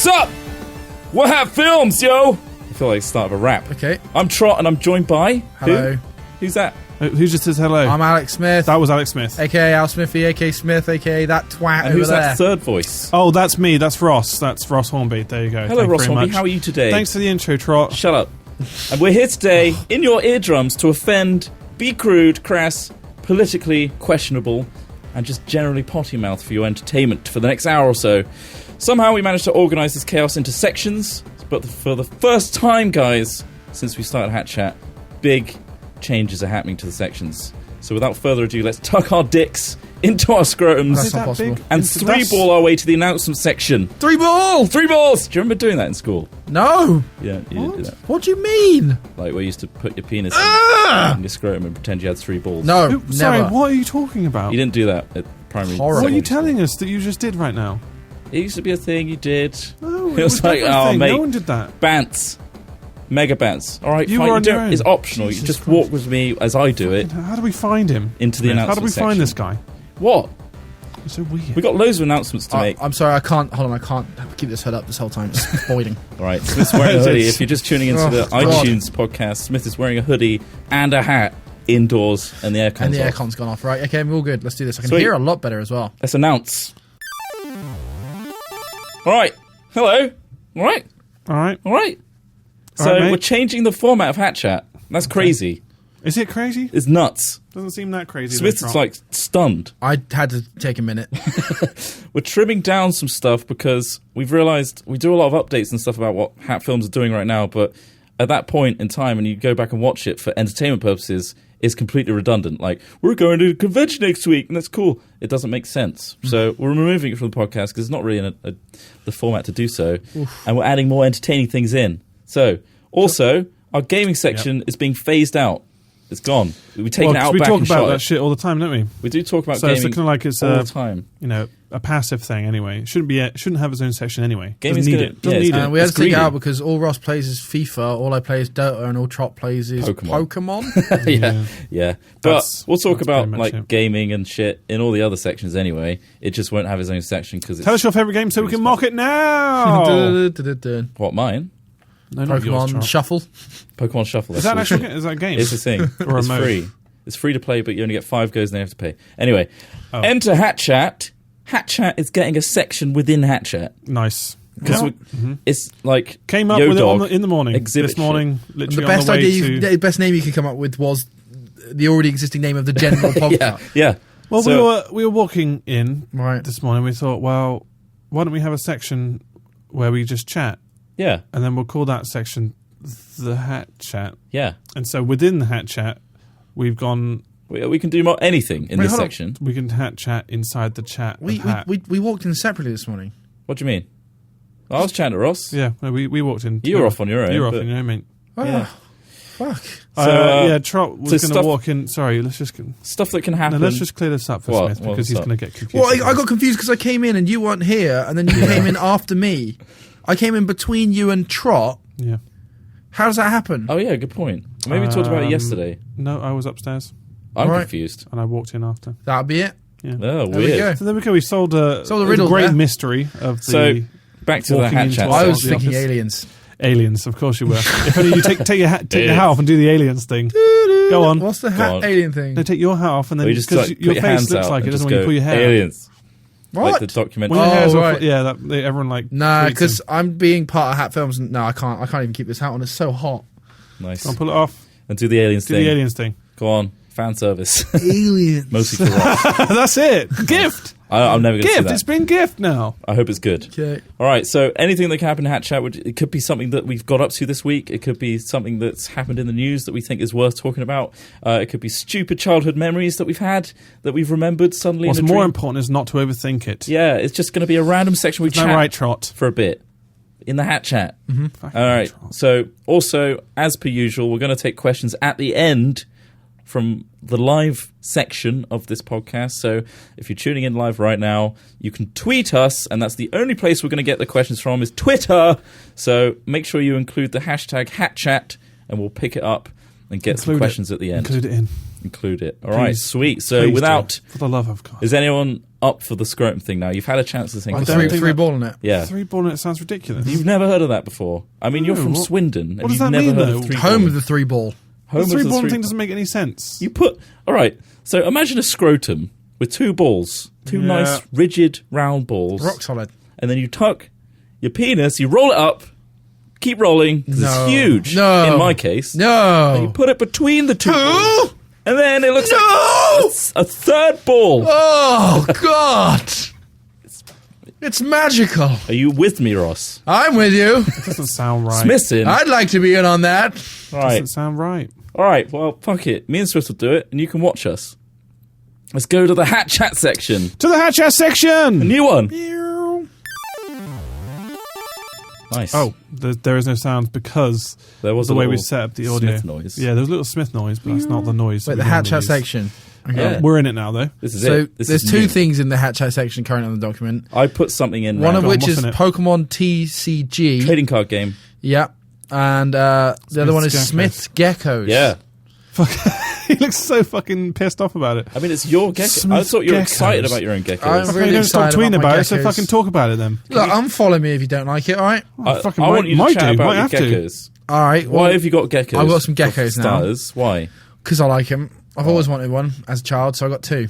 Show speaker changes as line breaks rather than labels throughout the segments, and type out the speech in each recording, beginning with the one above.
What's up? What Hat Films, yo? I feel like it's the start of a rap.
Okay.
I'm Trot, and I'm joined by...
Hello.
Who's that?
Who just says hello?
I'm Alex Smith.
That was Alex Smith.
A.K.A. Al Smithy, A.K.A. Smith, A.K.A. that twat
And
over
who's
there.
that third voice?
Oh, that's me. That's Ross. That's Ross Hornby. There you go.
Hello,
Thank
Ross
you very
Hornby.
much.
How are you today?
Thanks for the intro, Trot.
Shut up. And we're here today, in your eardrums, to offend, be crude, crass, politically questionable, and just generally potty mouth for your entertainment for the next hour or so. Somehow we managed to organise this chaos into sections, but for the first time, guys, since we started Hat Chat, big changes are happening to the sections. So without further ado, let's tuck our dicks into our scrotums
That's not possible.
and three-ball our way to the announcement section.
Three ball!
Three balls! Do you remember doing that in school?
No!
Yeah, you didn't do that.
What do you mean?
Like where you used to put your penis in your scrotum and pretend you had three balls.
No,
Who- Sorry,
never.
what are you talking about?
You didn't do that at primary.
Horrible.
What are you
secondary
telling us that you just did right now?
school. It used to be a thing you did.
No,
It was like,
never a
oh,
thing.
mate.
No one did that.
Bants. Mega bants. Alright,
You
fine.
were on your
don't-
own.
It's optional.
Jesus
you just
Christ.
walk with me as I do it
How do we find him?
into the
Smith?
announcement
How do we
section.
find this guy?
What?
It's so weird.
We got loads of announcements to make.
I'm sorry, I can't. Hold on, I can't keep this hood up this whole time. It's voiding.
Alright, Smith's wearing a hoodie. If you're just tuning into the
God.
iTunes podcast, Smith is wearing a hoodie and a hat indoors and the aircon's
And the
off.
aircon's gone off. Right, okay, we're all good. Let's do this. I can
Sweet.
hear a lot better as well.
Let's announce. Alright. Hello. Alright.
All right.
Alright. So
Alright, mate.
we're changing the format of Hat Chat. That's crazy.
Is it crazy?
It's nuts.
Doesn't seem that crazy.
Smith's
though, Trot.
like stunned.
I had to take a minute.
We're trimming down some stuff because we've realised we do a lot of updates and stuff about what Hat Films are doing right now, but at that point in time, and you go back and watch it for entertainment purposes, it's completely redundant. Like, we're going to a convention next week, and that's cool. It doesn't make sense. So we're removing it from the podcast because it's not really in the format to do so, and we're adding more entertaining things in. So, also, our gaming section is being phased out. It's gone. We've taken it out
we
back
talk
and
about
shot
that
it.
shit all the time, don't we?
We do talk about
So it's
gaming
kind of like it's
all the time.
a passive thing anyway. It shouldn't have its own section anyway.
Gaming's
Doesn't need
gonna-
it. Doesn't
yeah,
need
it's
it.
We had
It's
to take it
greedy.
out because all Ross plays is FIFA, all I play is Dota, and all Trot plays is
Pokemon.
Pokemon.
Yeah. But
That's-
we'll talk
that's
about
pretty much
like
it.
gaming and shit in all the other sections anyway. It just won't have its own section because it's
Tell us your favourite game so we can mock it now.
Pokemon
what mine?
No, not yours, Trot.
Shuffle.
Pokemon Shuffle.
Is that actually is that a game?
It's a thing.
Or a
It's
mode?
free. It's free to play, but you only get 5 goes and then you have to pay. Anyway,
Oh.
enter Hat Chat. Hat Chat is getting a section within Hat Chat
Nice.
because it's like
Came up
Yo
with
Dog
it in the morning.
exhibit
This morning,
The
literally
best
on the way
idea,
to...
the best name you could come up with was the already existing name of the general
shit.
podcast.
Yeah.
Well,
So-
we were walking in
Right.
this morning. We thought, well, why don't we have a section where we just chat,
Yeah.
and then we'll call that section the Hat Chat.
Yeah.
And so within the Hat Chat, we've gone.
We can do anything in
Wait,
this
hold on.
section.
We can Hat Chat inside the chat.
We,
of Hat.
we walked in separately this morning.
What do you mean? I was chatting to Ross.
Yeah, no, we walked in.
You were off on your own.
You were off
but-
on your own, mate.
Oh,
Yeah.
fuck.
So,
yeah, Trot was
so
going to
stuff-
walk in. Sorry, let's just
Stuff that can happen.
let's just clear this up for
What?
Smith because
What's
he's
up?
going to get confused.
Well, I got confused because I came in and you weren't here, and then you came in after me. I came in between you and Trot.
Yeah.
How does that happen?
Oh yeah, good point. Maybe we talked about it
Um,
yesterday.
No, I was upstairs
I'm
Right.
confused.
and I walked in after.
That'll be it.
Oh,
There we
weird.
go.
So there we go. We solved a
riddle
great
there.
mystery of the
So back to the
walking
Hat
into
Chat.
our-
I was
the
thinking
office.
aliens.
aliens. Of course you were. If only you take your hat off and do the aliens thing. Go on.
What's the
Go
hat
on.
alien thing?
No, take your hat off and then
Or you just
because
like,
your
put your
face
hands
looks
out
like it
and
doesn't
just
when you
go,
pull your hair. out.
aliens.
What?
Like the documentary.
When your hairs
Oh,
are
right.
everyone like.
Nah,
tweets
because
them.
I'm being part of Hat Films. No, I can't even keep this hat on. It's so hot.
Nice.
Go on, pull it off.
And do the aliens
Do
thing.
the aliens thing.
Go on. Fan service.
Aliens.
Mostly for Ross.
That's it. Gift.
I'm never going to see
Gift.
that.
It's been gift now.
I hope it's good.
Okay.
All right, so anything that can happen in Hat Chat, it could be something that we've got up to this week. It could be something that's happened in the news that we think is worth talking about. It could be stupid childhood memories that we've had, that we've remembered suddenly
What's
in a
more
dream.
important is not to overthink it.
Yeah, it's just going to be a random section we
Is that
chat
right, Trot?
for a bit in the Hat Chat.
Fucking
All right,
Trot.
so also, as per usual, we're going to take questions at the end from the live section of this podcast. So if you're tuning in live right now, you can tweet us, and that's the only place we're going to get the questions from is Twitter. So make sure you include the hashtag HatChat, and we'll pick it up and get some
Include it.
questions at the end.
Include it in.
Include it. All right,
Please.
sweet. So
Please
without...
do. For the love of God.
Is anyone up for the scrotum thing now. You've had a chance to think
Like
about it.
three ball in it.
Yeah.
3-ball it sounds ridiculous.
You've never heard of that before. I mean, you're from
what-
Swindon.
what
and
does
you've
that
never
mean,
heard
though?
of 3
Home of the 3-ball.
The 3-ball thing doesn't make any sense.
You put... All right. So imagine a scrotum with 2 balls. 2 nice, rigid, round balls.
Rock solid.
And then you tuck your penis, you roll it up, keep rolling, because
No.
it's huge,
No.
in my case.
No.
And you put it between the 2 balls. And then it looks
No.
like a third ball.
Oh, God. It's magical.
Are you with me, Ross?
I'm with you.
It doesn't sound right.
Smithson.
I'd like to be in on that.
All
Doesn't
right.
sound right.
All right, well, fuck it. Me and Swift will do it, and you can watch us. Let's go to the Hat Chat section.
To the Hat Chat section!
New one. Nice.
Oh, there is no sound because
There was
the
a
way we
little
set up the audio.
Smith noise.
Yeah, there was a little Smith noise, but that's not the noise.
Wait,
we
the Hat
normally
Chat
use.
section. Okay.
Yeah.
We're in it now, though.
This is
So
it. This
there's
is
2
new.
things in the Hat Chat section currently on the document.
I put something in.
One of
random.
which
what's
is
in it?
Pokemon TCG.
Trading card game.
Yeah. And the other one is
Smith's
Smith's Geckos.
Yeah.
He looks so fucking pissed off about it.
I mean, it's your gecko. I
Smith
thought you were
geckos.
excited about your own geckos.
I'm
Okay,
really
don't stop
excited
tweeting
about my
about it, so
geckos.
fucking talk about it then.
Look, unfollow me if you don't like it, alright?
I
fucking
want you to
might
chat
do,
about
might
your
have to.
geckos.
Alright, well,
Why have you got geckos?
I've got some
For
geckos now.
starters. Why?
because I like them. I've always wanted one as a child, so I got 2.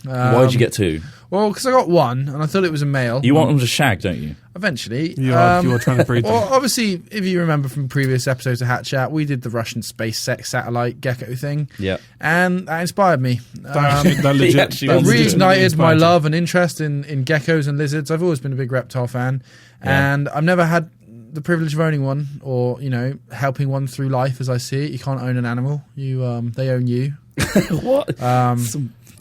Why did you get 2?
Well, because I got 1, and I thought it was a male.
You want them to shag, don't you?
Eventually.
You're trying to breed them.
Well, obviously, if you remember from previous episodes of Hat Chat, we did the Russian space sex satellite gecko thing.
Yeah.
And that inspired me.
That legit.
He actually
That
wants to do it.
reignited my
Inspired.
love and interest in geckos and lizards. I've always been a big reptile fan.
Yeah.
And I've never had the privilege of owning one or, helping one through life as I see it. You can't own an animal. They own you.
What?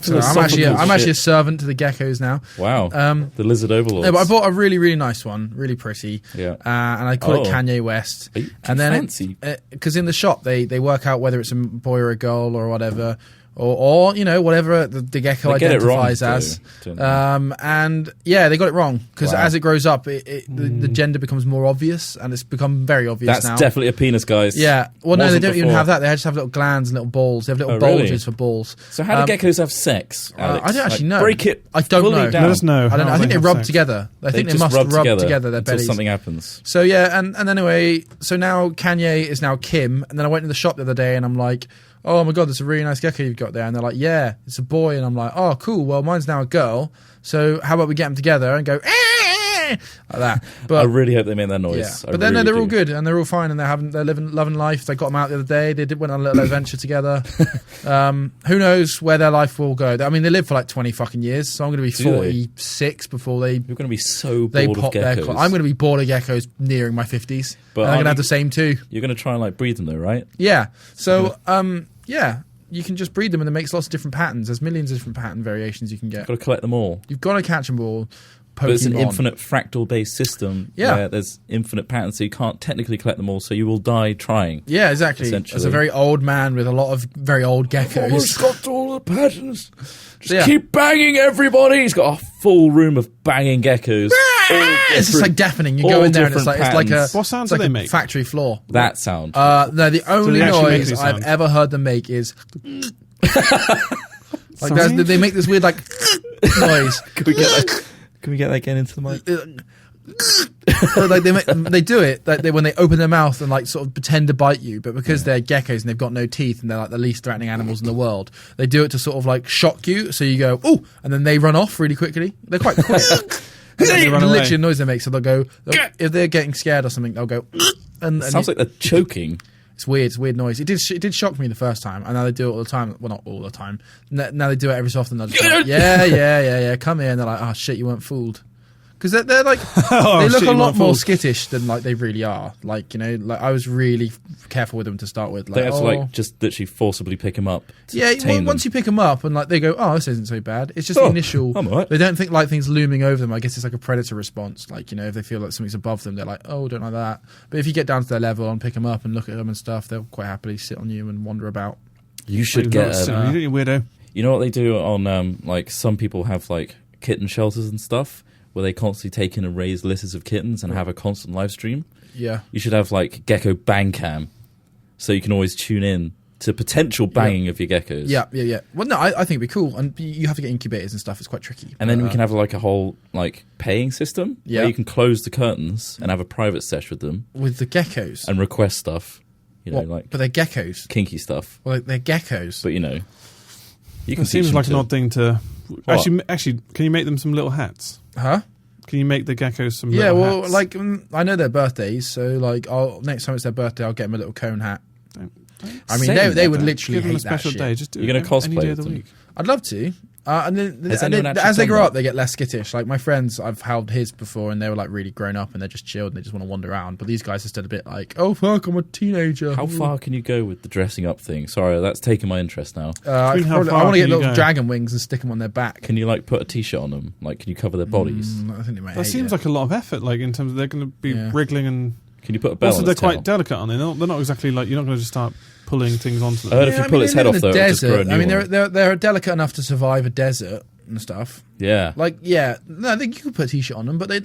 So I'm actually a servant to the geckos now.
Wow. The lizard overlords.
No, but I bought a really, really nice one, really pretty.
Yeah.
And I call it
Oh.
Kanye West.
Are you
And then
fancy?
because in the shop they work out whether it's a boy or a girl or whatever, or whatever the gecko
They get it wrong,
identifies as.
though, don't they?
And yeah, they got it wrong because
Wow.
as it grows up, the gender becomes more obvious, and it's become very obvious
That's
now.
definitely a penis, guys.
Yeah. Well, no, they
Wasn't
don't even
before.
have that. They just have little glands and little balls. They have little
Oh, really?
bulges for balls.
So how do geckos have sex, Alex?
I don't actually know.
Break it.
I don't
fully
know.
Down.
Let us know.
I don't know.
how
I think they
have
rub
sex.
together. I think they
just
must
rub
rub together their
until
bellies.
something happens.
So yeah, and anyway, so now Kanye is now Kim, and then I went to the shop the other day and I'm like, oh my god, that's a really nice gecko you've got there, and they're like, yeah, it's a boy, and I'm like, oh cool, well mine's now a girl, so how about we get them together and go like that?
I
But
really hope they make that noise.
yeah,
I
but then
really
they're
do.
all good and they're all fine and they're loving life. They got them out the other day. They went on a little adventure together. Who knows where their life will go? I mean, they live for like 20 fucking years, so I'm going to be
Do they?
46 before they
You're going to be so
they
bored of
pop their.
geckos.
I'm going to be bored of geckos nearing my 50s,
But
and I'm
aren't
going to have
you-
the same too.
You're going to try and like breed them though, right?
Yeah. So yeah, you can just breed them and it makes lots of different patterns. There's millions of different pattern variations you can get.
Got to collect them all.
You've got to catch them all.
But it's an
Pokemon.
infinite fractal-based system
Yeah.
where there's infinite patterns, so you can't technically collect them all, so you will die trying.
Yeah, exactly.
Essentially.
As a very old man with a lot of very old geckos.
got all the patterns. Just
Yeah.
keep banging everybody. He's got a full room of banging geckos.
It's just like deafening. You
all
go in there and it's
different
like a
patterns.
What sounds
it's
do
like
they
a
make?
factory floor.
That sound.
No, the only
they actually make
noise
these
I've
sounds?
ever heard them make is like
Sorry?
they make this weird like noise.
Can we get that again into the mic?
So, like they do it like when they open their mouth and like sort of pretend to bite you, but because they're geckos and they've got no teeth and they're like the least threatening animals in the world, they do it to sort of like shock you. So you go oh, and then they run off really quickly. They're quite quick. And
They
that's
run away.
literally a noise they make. So they'll go if they're getting scared or something, they'll go and
Sounds like they're choking.
it's weird. It's a weird noise. It did shock me the first time, and now they do it all the time. Well, not all the time. Now they do it every so often. They're just like, yeah. Come here, and they're like, oh shit, you weren't fooled. Because they're like
Oh,
they look
shit,
a
you
lot
weren't
more
fooled.
skittish than like they really are. Like like I was really careful with them to start with. Like,
They have to like just literally forcibly pick him up. To
yeah.
tame
Once
them.
you pick them up and like they go, oh, this isn't so bad. It's just the
Oh,
initial.
I'm alright.
They don't think like things looming over them. I guess it's like a predator response. Like if they feel like something's above them, they're like, oh, don't like that. But if you get down to their level and pick them up and look at them and stuff, they'll quite happily sit on you and wander about.
You should
You
get.
you weirdo.
You know what they do on like some people have like kitten shelters and stuff where they constantly take in and raise litters of kittens and have a constant live stream.
Yeah.
You should have like Gecko Bang Cam, so you can always tune in to potential banging of your geckos.
Yeah. Well, no, I think it'd be cool, and you have to get incubators and stuff. It's quite tricky.
And then we can have like a whole like paying system
Yeah.
where you can close the curtains and have a private sesh with them
with the geckos.
and request stuff. You know,
What?
like
But they're geckos.
kinky stuff.
Well, they're geckos.
But you know, you can
It seems
teach
like
them
an odd thing to.
What?
Actually, can you make them some little hats?
Huh?
Can you make the geckos some
Yeah,
little
well,
hats?
like I know their birthdays, so like next time it's their birthday, I'll get them a little cone hat. I mean,
Saying
they
that,
would
don't
literally
give them a
hate that
special
shit.
day. Just do
You're
it
gonna cosplay
any day
with
of the
them?
week.
I'd love to. And then
Has anyone actually
as they
done
grow
that?
up, they get less skittish. Like my friends, I've held his before, and they were like really grown up, and they're just chilled, and they just want to wander around. But these guys are still a bit like, oh fuck, I'm a teenager.
How far can you go with the dressing up thing? Sorry, that's taking my interest now.
I
Between how
want
far
to get
can you
little
go?
dragon wings and stick them on their back.
Can you like put a t-shirt on them? Like, can you cover their bodies?
I think they might
That
hate
seems
it.
like a lot of effort. Like in terms of they're going to be
Yeah.
wriggling and.
Can you put a bell
Also,
on
they're
its
quite
tail?
delicate, aren't they? They're not exactly like you're not going to just start pulling things onto
I
them.
heard if you pull its head
they
off,
live
though,
in
it'll
a
just grow a
desert.
new
I mean,
one.
they're delicate enough to survive a desert and stuff.
Yeah.
Like, yeah, no, I think you could put a t-shirt on them, but they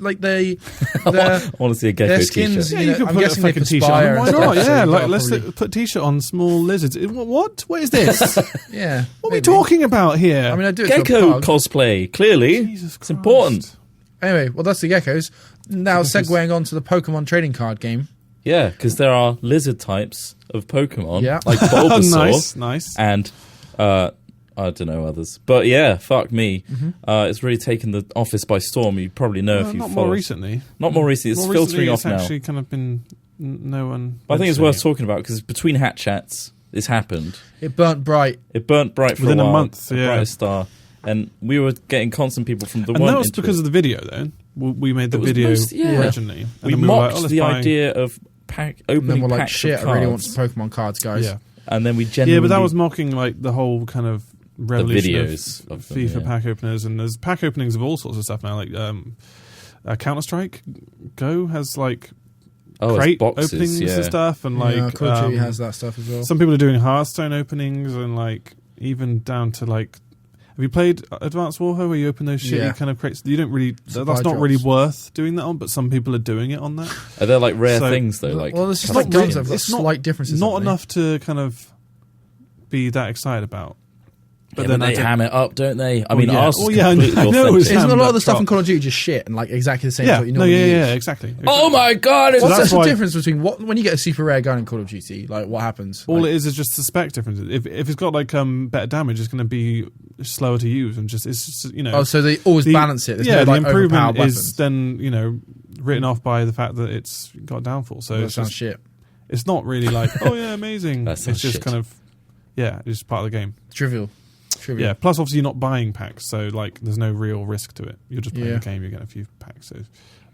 I
their
want to see a gecko
their
t-shirt.
skins.
Yeah,
You
you
know,
could
I'm
put a
guessing they
fucking t-shirt on.
perspire
Why
and stuff,
not?
so
Yeah,
you've
like
got
let's
probably-
put a t-shirt on small lizards. What? What is this? what
Yeah,
are we
maybe.
talking about here?
I mean, I do it to a
Gecko
pug.
cosplay, clearly.
Jesus
It's
Christ.
important.
Anyway, well, that's the geckos. Now,
Because-
segueing on to the Pokemon trading card game.
Yeah, because there are lizard types of Pokemon,
Yeah.
like Bulbasaur
nice.
and I don't know others. But yeah, fuck me. It's really taken the office by storm. You probably know if you
not
follow.
more recently.
Not more recently. It's
More
filtering
recently,
off
it's
now.
actually kind of been no one.
But I think it's
mentioning
worth
it.
talking about because between hat chats, this happened.
It burnt bright.
It burnt bright for
Within
a
a
while,
month,
the
yeah.
brightest star, and we were getting constant people from the
And
one.
that was because of the video. Then we made the
It was
video
yeah.
originally. And
we
then were
mocked
like, oh, let's
the
buy-
idea of
And
opening
then we're like,
packs
shit,
of
I really want
cards.
some Pokemon cards, guys.
Yeah,
And then we genuinely
yeah, but that was mocking like the whole kind of revolution
videos
of
of them,
FIFA
yeah.
pack openers, and there's pack openings of all sorts of stuff now. Like Counter Strike Go has like
it's
crate
boxes,
openings
yeah.
and stuff, and like
yeah, Call of Duty has that stuff as well.
some people are doing Hearthstone openings, and like even down to like. Have you played Advanced Warfare where you open those shitty
Yeah.
kind of crates? You don't really.
Supply
That's not really
drops.
worth doing that on, but some people are doing it on that.
Are there like rare
So-
things though? Like
well, it's just
kind
like
of
guns.
skins?
They've got
It's not-
slight differences.
Not
haven't they?
enough to kind of be that excited about.
But
then
then they
I don't-
ham it up, don't they? I
Oh,
mean,
yeah.
ours
Oh,
is
yeah, I know-
completely
I know
authentic.
it's
Isn't a
ham
lot of
that
the stuff in
drop.
Call of Duty just shit and like exactly the same as
Yeah,
what you
no,
normally use?
yeah, exactly.
Oh my god! It's
What's
that's
the
why-
difference between when you get a super rare gun in Call of Duty? Like, what happens?
All
Like,
it is just the spec differences. If it's got like better damage, it's going to be slower to use, and just it's just, you know.
oh, so they always balance it. There's
yeah,
no,
the
like,
improvement
overpowered
is
weapons.
then written off by the fact that it's got downfall. So
That
it's
sounds
just,
shit.
it's not really like oh yeah, amazing.
That
It's
sounds
just
shit.
kind of it's just part of the game.
Trivial.
Yeah. Plus, obviously, you're not buying packs, so like there's no real risk to it. You're just playing
Yeah.
the game. You're getting a few packs.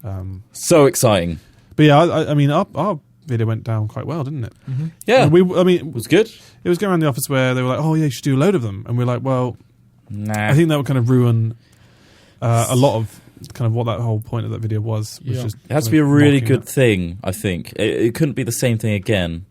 So,
so exciting.
but yeah, I mean, our video went down quite well, didn't it?
Yeah,
And I mean,
it was good.
it was going around the office where they were like, "Oh yeah, you should do a load of them," and we're like, "Well,
Nah,
I think that would kind of ruin a lot of kind of what that whole point of that video was."
Yeah.
Just
it has to
kind
be a
of
really
mocking
good
that.
thing. I think it couldn't be the same thing again.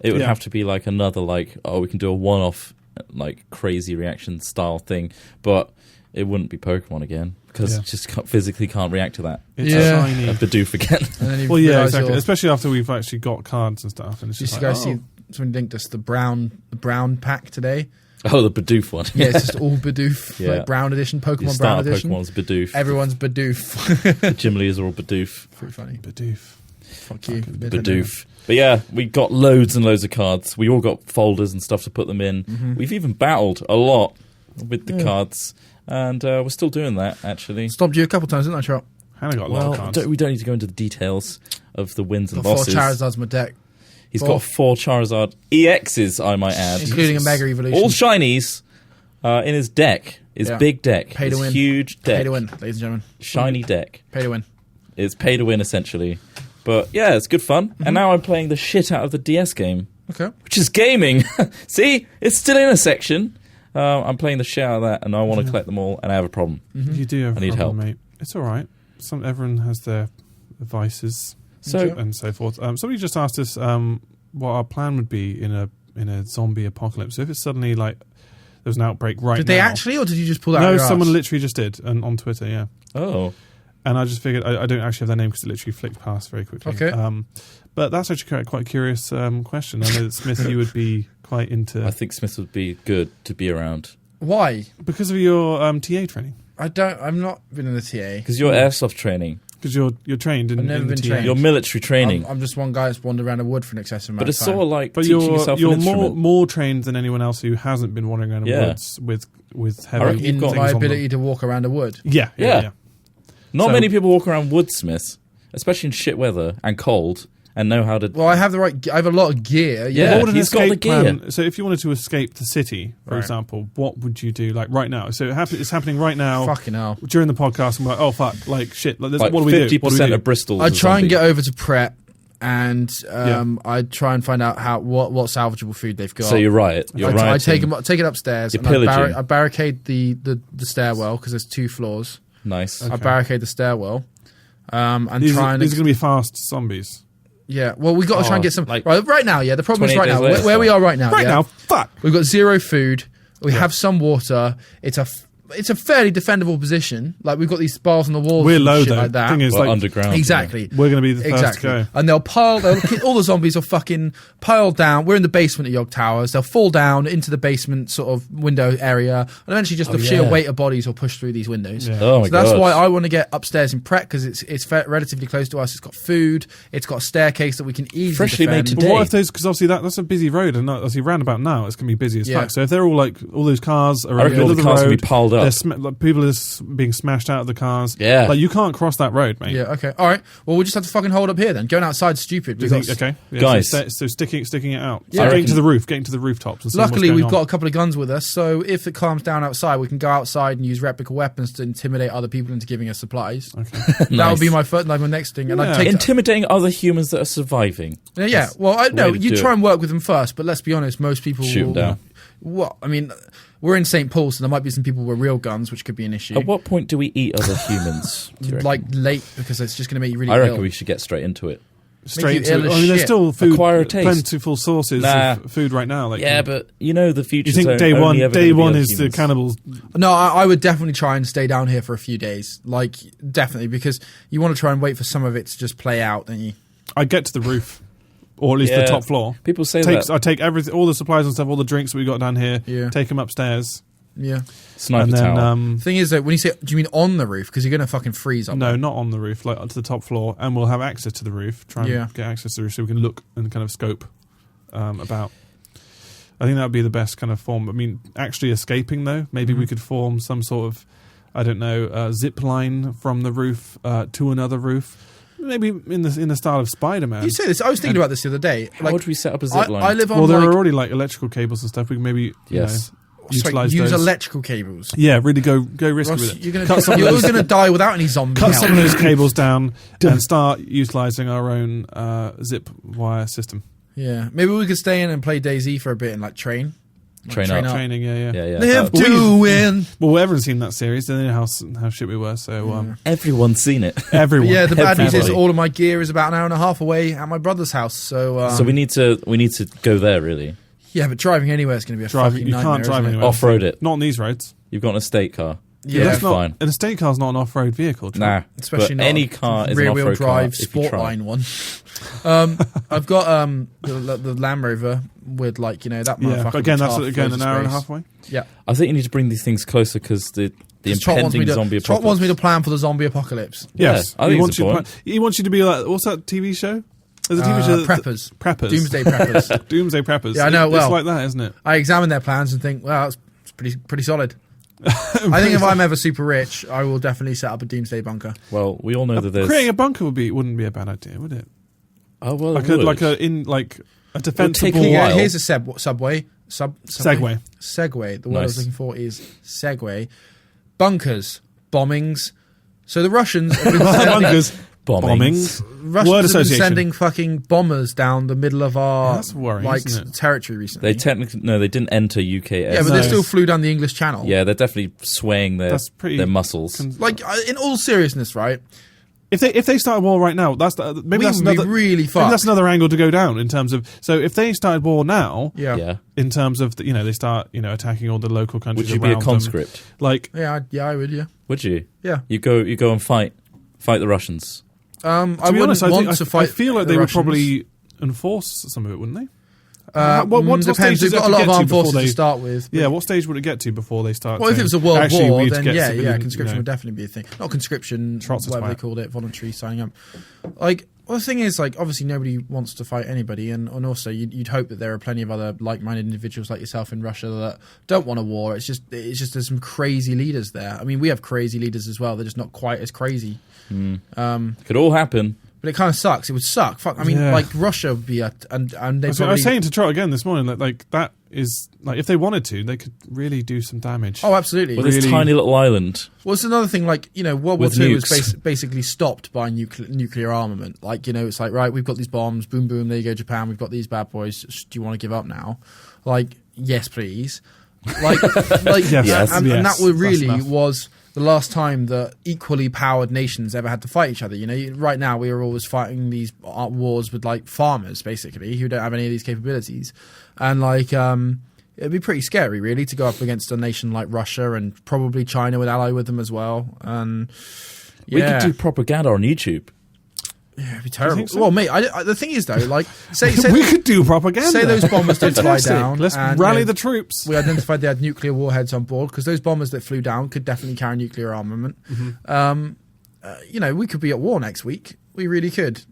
It would
Yeah.
have to be like another like we can do a one-off like crazy reaction style thing, but it wouldn't be Pokemon again because
Yeah.
it just physically can't react to that.
It's
Yeah.
shiny.
A Bidoof again.
And then you
Well, yeah,
realise
exactly.
you're-
Especially after we've actually got cards and stuff, and it's
Did
just
you
like,
guys see someone linked us the brown pack today?
Oh, the Bidoof one.
Yeah, it's just all Bidoof,
Yeah.
like brown edition,
You
Pokemon
start
brown edition.
Pokemon's Bidoof.
Everyone's Bidoof.
The gym leaders are all Bidoof.
Pretty funny.
Bidoof.
Fuck you.
Bidoof. But yeah, we got loads and loads of cards. We all got folders and stuff to put them in. We've even battled a lot with the cards, and we're still doing that actually.
Stopped you a couple times, didn't I, Trot?
Hannah got a lot of
Well,
cards.
we don't need to go into the details of the wins and
Got 4
losses.
Charizards in my deck,
He's got 4 Charizard EXs, I might add.
including a Mega Evolution.
All shinies in his deck. His
Yeah.
big deck.
Pay to
his
win.
huge deck.
Pay to win, ladies and gentlemen.
Shiny deck.
Pay to win.
It's pay to win, essentially. But yeah, it's good fun. And now I'm playing the shit out of the DS game,
Okay.
which is gaming. See? It's still in a section. I'm playing the shit out of that, and I want to collect them all, and I have a problem.
You do have
I need
a problem,
help.
mate. It's all right. Everyone has their vices
So,
and so forth. Somebody just asked us what our plan would be in a zombie apocalypse. So if it's suddenly like there's an outbreak right now.
Did they actually, or did you just pull that out
No,
of your
someone
arse?
literally just did on Twitter. Yeah.
oh.
And I just figured I don't actually have their name because it literally flicked past very quickly.
Okay.
But that's actually quite a curious question. I know that Smith, you would be quite into.
I think Smith would be good to be around.
Why?
Because of your TA training.
I'm not been in the TA.
Because you're airsoft training.
Because you're trained in,
I've never
in the
been
TA.
trained.
You're military training.
I'm just one guy that's wandered around a wood for an excessive amount
But it's
of time.
sort of like
But
teaching yourself
you're
an instrument.
more trained than anyone else who hasn't been wandering around the woods with heavy
reckon you've
in
got
my
things on them.
ability to walk around a wood.
Yeah.
Not
So-
many people walk around woodsmiths, especially in shit weather and cold, and know how to...
Well, I have a lot of gear.
Yeah.
What would an
he's got the
escape
gear.
plan? So if you wanted to escape the city, for
Right.
example, what would you do? Like right now. So it's happening right now.
Fucking hell.
During the podcast, I'm like, oh fuck, like shit. Like,
like
what do we do?
50% of Bristol.
I try and get over to Pret, and I try and find out what salvageable food they've got.
So you're right. You're right.
I take it upstairs.
You're
And
pillaging.
I barricade the stairwell because there's 2 floors.
Nice.
Okay.
I barricade the stairwell. And
These
try
are
and
going to be fast zombies.
yeah. Well, we got to try and get some
like
right now. Yeah, the problem is
28
right now
days later,
where we are right now.
Right
yeah,
now, fuck.
we've got 0 food. We have some water. It's a fairly defendable position. Like we've got these bars on the walls.
We're
and
low
shit
though.
Like that.
Thing is,
Well,
like
underground.
Exactly.
we're going to be the first
Exactly.
to go.
And all the zombies will fucking pile down. We're in the basement of Yog Towers. They'll fall down into the basement sort of window area. And eventually just the sheer weight of bodies will push through these windows.
Yeah.
Oh my
So that's
god.
why I want to get upstairs in Pret because it's relatively close to us. It's got food. It's got a staircase that we can easily
Freshly made
defend.
But what
Day.
if those? Because obviously that's a busy road, and obviously roundabout now it's going to be busy as
Yeah.
fuck. So if they're all like all those cars are
I
in
reckon
the
all
middle
the
of the
cars will
road,
be piled up.
like, people are being smashed out of the cars.
Yeah.
like you can't cross that road, mate.
Yeah, okay. All right. Well, we'll just have to fucking hold up here then. Going outside's stupid.
Do you
We've
think?
got-
Okay, yeah,
Guys.
So sticking it out.
Yeah.
So
I
getting to
reckon-
the roof, getting to the rooftops. And seeing
Luckily,
what's
we've
going
got
on.
a couple of guns with us, so if it calms down outside, we can go outside and use replica weapons to intimidate other people into giving us supplies. That
Nice.
would be my next thing. And
Yeah.
I'd take
Intimidating other humans that are surviving.
yeah. Well, I
the
know
way to
you
do
try
it.
and work with them first, but let's be honest, most people
Shoot 'em
will,
down.
What I mean, we're in St. Paul, so there might be some people with real guns, which could be an issue.
At what point do we eat other humans? do you reckon?
Like late because it's just going to make you really
I reckon
ill.
we should get straight into it.
straight
make you
into.
ill as
I mean, there's
shit.
still food,
Acquire a taste.
plentiful sources
Nah.
of food right now. Like,
Yeah, but you know the future.
you think day one is the cannibals?
No, I would definitely try and stay down here for a few days. Like definitely because you want to try and wait for some of it to just play out, don't you?
I get to the roof, or at least the
Yeah.
top floor.
People say
I take everything, all the supplies and stuff, all the drinks that we got down here.
Yeah.
Take them upstairs,
Yeah.
sniper
and then
tower.
Thing is, though, when you say, do you mean on the roof? Because you're going to fucking freeze up.
no,
there.
not on the roof, like to the top floor, and we'll have access to the roof. Try and
Yeah.
get access to the roof so we can look and kind of scope about. I think that would be the best kind of form. I mean, actually escaping though, maybe we could form some sort of, I don't know, zip line from the roof to another roof. Maybe in the style of Spider-Man.
You say this. I was thinking about this the other day.
How would we set up a zip line?
I live on
Well, there
like
are already like electrical cables and stuff. We can maybe
Yes.
utilize
use
those.
electrical cables.
Yeah, really go risky
Ross,
with it.
you're going
Cut some of
you're
those-
going to die without any zombie
Cut
help.
some of those cables down and start utilizing our own zip wire system.
Yeah, maybe we could stay in and play DayZ for a bit and like train.
Train up.
Training, yeah.
Yeah, yeah.
Live
Well,
to win.
Well, everyone's seen that series. They know how shit we were. So
everyone's seen it.
everyone.
Yeah, the bad news is
Everybody.
all of my gear is about an hour and a half away at my brother's house. So,
So we need to go there really.
yeah, but driving anywhere is going to be a
Driving,
fucking
you
nightmare.
can't drive
isn't it?
anywhere.
Off-road it.
Not on these roads.
You've got an estate car.
Yeah,
That's not,
fine.
An estate car's not an off-road vehicle. Trevor.
Nah,
especially
but
not
any
a
car is an
rear-wheel
off-road car
drive
if you try.
Sportline one. I've got the Land Rover with that
Yeah,
motherfucker.
but again,
with
that's
half
again
loads
an
of
hour and a
space.
half away.
Yeah,
I think you need to bring these things closer because the
Trot wants me
impending
to.
zombie
Trot
apocalypse.
wants me to plan for the zombie apocalypse.
Yes,
I think
he wants
it's a
you.
point.
He wants you to be like, what's that TV show? There's a TV show.
Preppers.
Preppers.
Doomsday Preppers.
Doomsday Preppers.
Yeah, I know it well.
It's like that, isn't it?
I examine their plans and think, well, it's pretty solid. I think if I'm ever super rich, I will definitely set up a doomsday bunker.
Well, we all know that there's
Creating a bunker wouldn't be a bad idea, would it?
oh well,
Like
it
a
would.
a defensible.
take a while.
Here's a subway.
Segway.
Segway. The word I was
Nice.
looking for is segway. Bunkers. Bombings. So the Russians have been sending,
Bunkers.
bombings.
Word
Russians have been
association.
sending fucking bombers down the middle of our
That's worrying, isn't it?
territory recently.
They technically they didn't enter UK air.
yeah, but
No.
they still flew down the English Channel.
Yeah, they're definitely swaying
That's pretty
their muscles.
Like in all seriousness, right?
If they start a war right now, maybe
We
that's
would be
another
really
maybe
fucked.
that's another angle to go down in terms of. So if they started war now,
Yeah.
Yeah.
in terms of they start attacking all the local countries.
Would you be a
around them.
conscript?
Like
Yeah, I would. Yeah.
Would you?
Yeah.
You go and fight fight the Russians?
I
To be
wouldn't
honest,
want to fight.
I feel like
the
they would
Russians.
probably enforce some of it, wouldn't they?
Depends.
stage does
We've
it
got
have
a lot
to
of
get
armed
to before
forces
they-
to start with.
Yeah, what stage would it get to before they start?
Well, if it
saying,
was a world
"Actually, we
war,
need to
then
get
yeah,
civilian,"
conscription
you know.
would definitely be a thing. Not conscription,
Trot's a
whatever they
twat.
called it, voluntary signing up. Like, well, the thing is, like, obviously nobody wants to fight anybody, and also you'd hope that there are plenty of other like-minded individuals like yourself in Russia that don't want a war. It's just there's some crazy leaders there. I mean, we have crazy leaders as well. They're just not quite as crazy.
Could all happen.
But it kind of sucks. It would suck. Fuck. I mean,
Yeah.
like Russia would be and they
I was
probably.
saying to Trot again this morning that like that is like if they wanted to, they could really do some damage.
Oh, absolutely.
With this
Really-
tiny little island.
Well, it's another thing, like, you know, World War
With
II was
nukes.
basically stopped by nuclear armament. Like, you know, it's like, right, we've got these bombs, boom, boom, there you go, Japan, we've got these bad boys. Do you want to give up now? Like, yes, please. Like,
Yes.
and
Yes,
that was really
that's enough.
was the last time that equally powered nations ever had to fight each other. You know, right now we are always fighting these wars with, like, farmers, basically, who don't have any of these capabilities. And, like, it'd be pretty scary, really, to go up against a nation like Russia, and probably China would ally with them as well. And
We
yeah,
could do propaganda on YouTube.
yeah, it'd be terrible.
think so?
Well, mate, the thing is though, like, say
we could do propaganda.
say those bombers did fly
Fantastic.
down.
Let's
and,
rally
you know,
the troops.
we identified they had nuclear warheads on board, because those bombers that flew down could definitely carry nuclear armament. You know, we could be at war next week. We really could.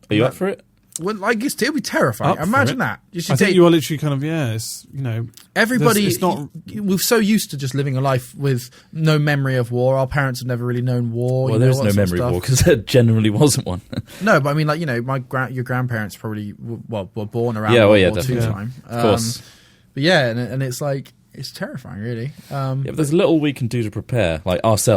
Are you up for it?
Well, like, it'll be terrifying.
Up for
Imagine
it.
that. You should
I think
take
you are literally kind of it's you know
everybody.
it's not
We're so used to just living a life with no memory of war. Our parents have never really known war.
Well,
you
there
know,
is
all
no
that sort of
memory of
stuff.
war because there generally wasn't one.
No, but I mean, like, you know, your grandparents probably were born around
Yeah, well,
World
yeah,
War II
definitely.
time.
Of course.
But yeah, and it's like, it's terrifying, really.
Yeah, but there's little we can do to prepare, like us.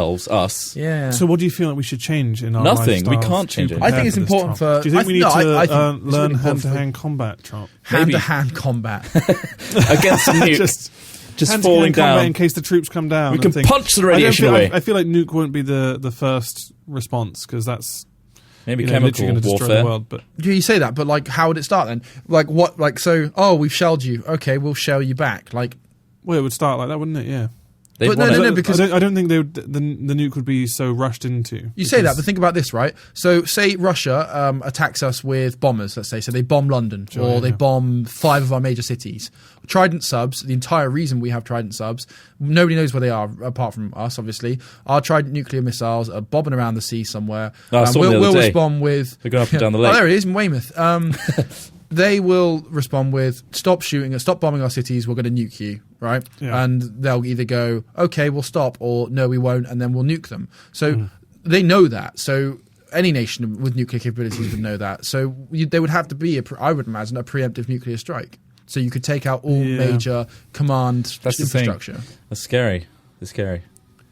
Yeah.
So, what do you feel like we should change in our
Nothing. We
lifestyles
can't
to
change it.
prepare
I think it's
for this,
important
Trump?
for-
Do you think
I
we
th-
need
no,
to
I think it's really
learn
important for-
hand-to-hand combat, Trump?
hand-to-hand combat.
Against the nuke.
Just
Just
hand-to-hand
falling
combat
down.
in case the troops come down.
We
and
can
think-
punch the
I don't
radiation
feel-
away.
I feel like nuke won't be the first response because that's
Maybe
literally
chemical
going to destroy
warfare.
the world. But
Do you say that? But, like, how would it start then? Like, what? Like, so, oh, we've shelled you. Okay, we'll shell you back. Like,
well, it would start like that, wouldn't it? Yeah.
They
But
want
no,
it.
because-
I don't think they would, the nuke would be so rushed into.
you say that,
because-
but think about this, right? So, say Russia attacks us with bombers, let's say. So they bomb London,
Sure,
or they
yeah.
bomb 5 of our major cities. Trident subs, the entire reason we have Trident subs, nobody knows where they are, apart from us, obviously. Our Trident nuclear missiles are bobbing around the sea somewhere.
No, I saw them the
we'll
other day.
respond with...
They're going up and down the
Oh,
lake.
there it is, in Weymouth. They will respond with, stop bombing our cities, we're going to nuke you, right?
Yeah.
And they'll either go, okay, we'll stop, or no, we won't, and then we'll nuke them. So they know that. So any nation with nuclear capabilities would know that. So there would have to be, I would imagine, a preemptive nuclear strike. So you could take out all
Yeah.
major command
That's the thing.
infrastructure.
That's scary. It's scary.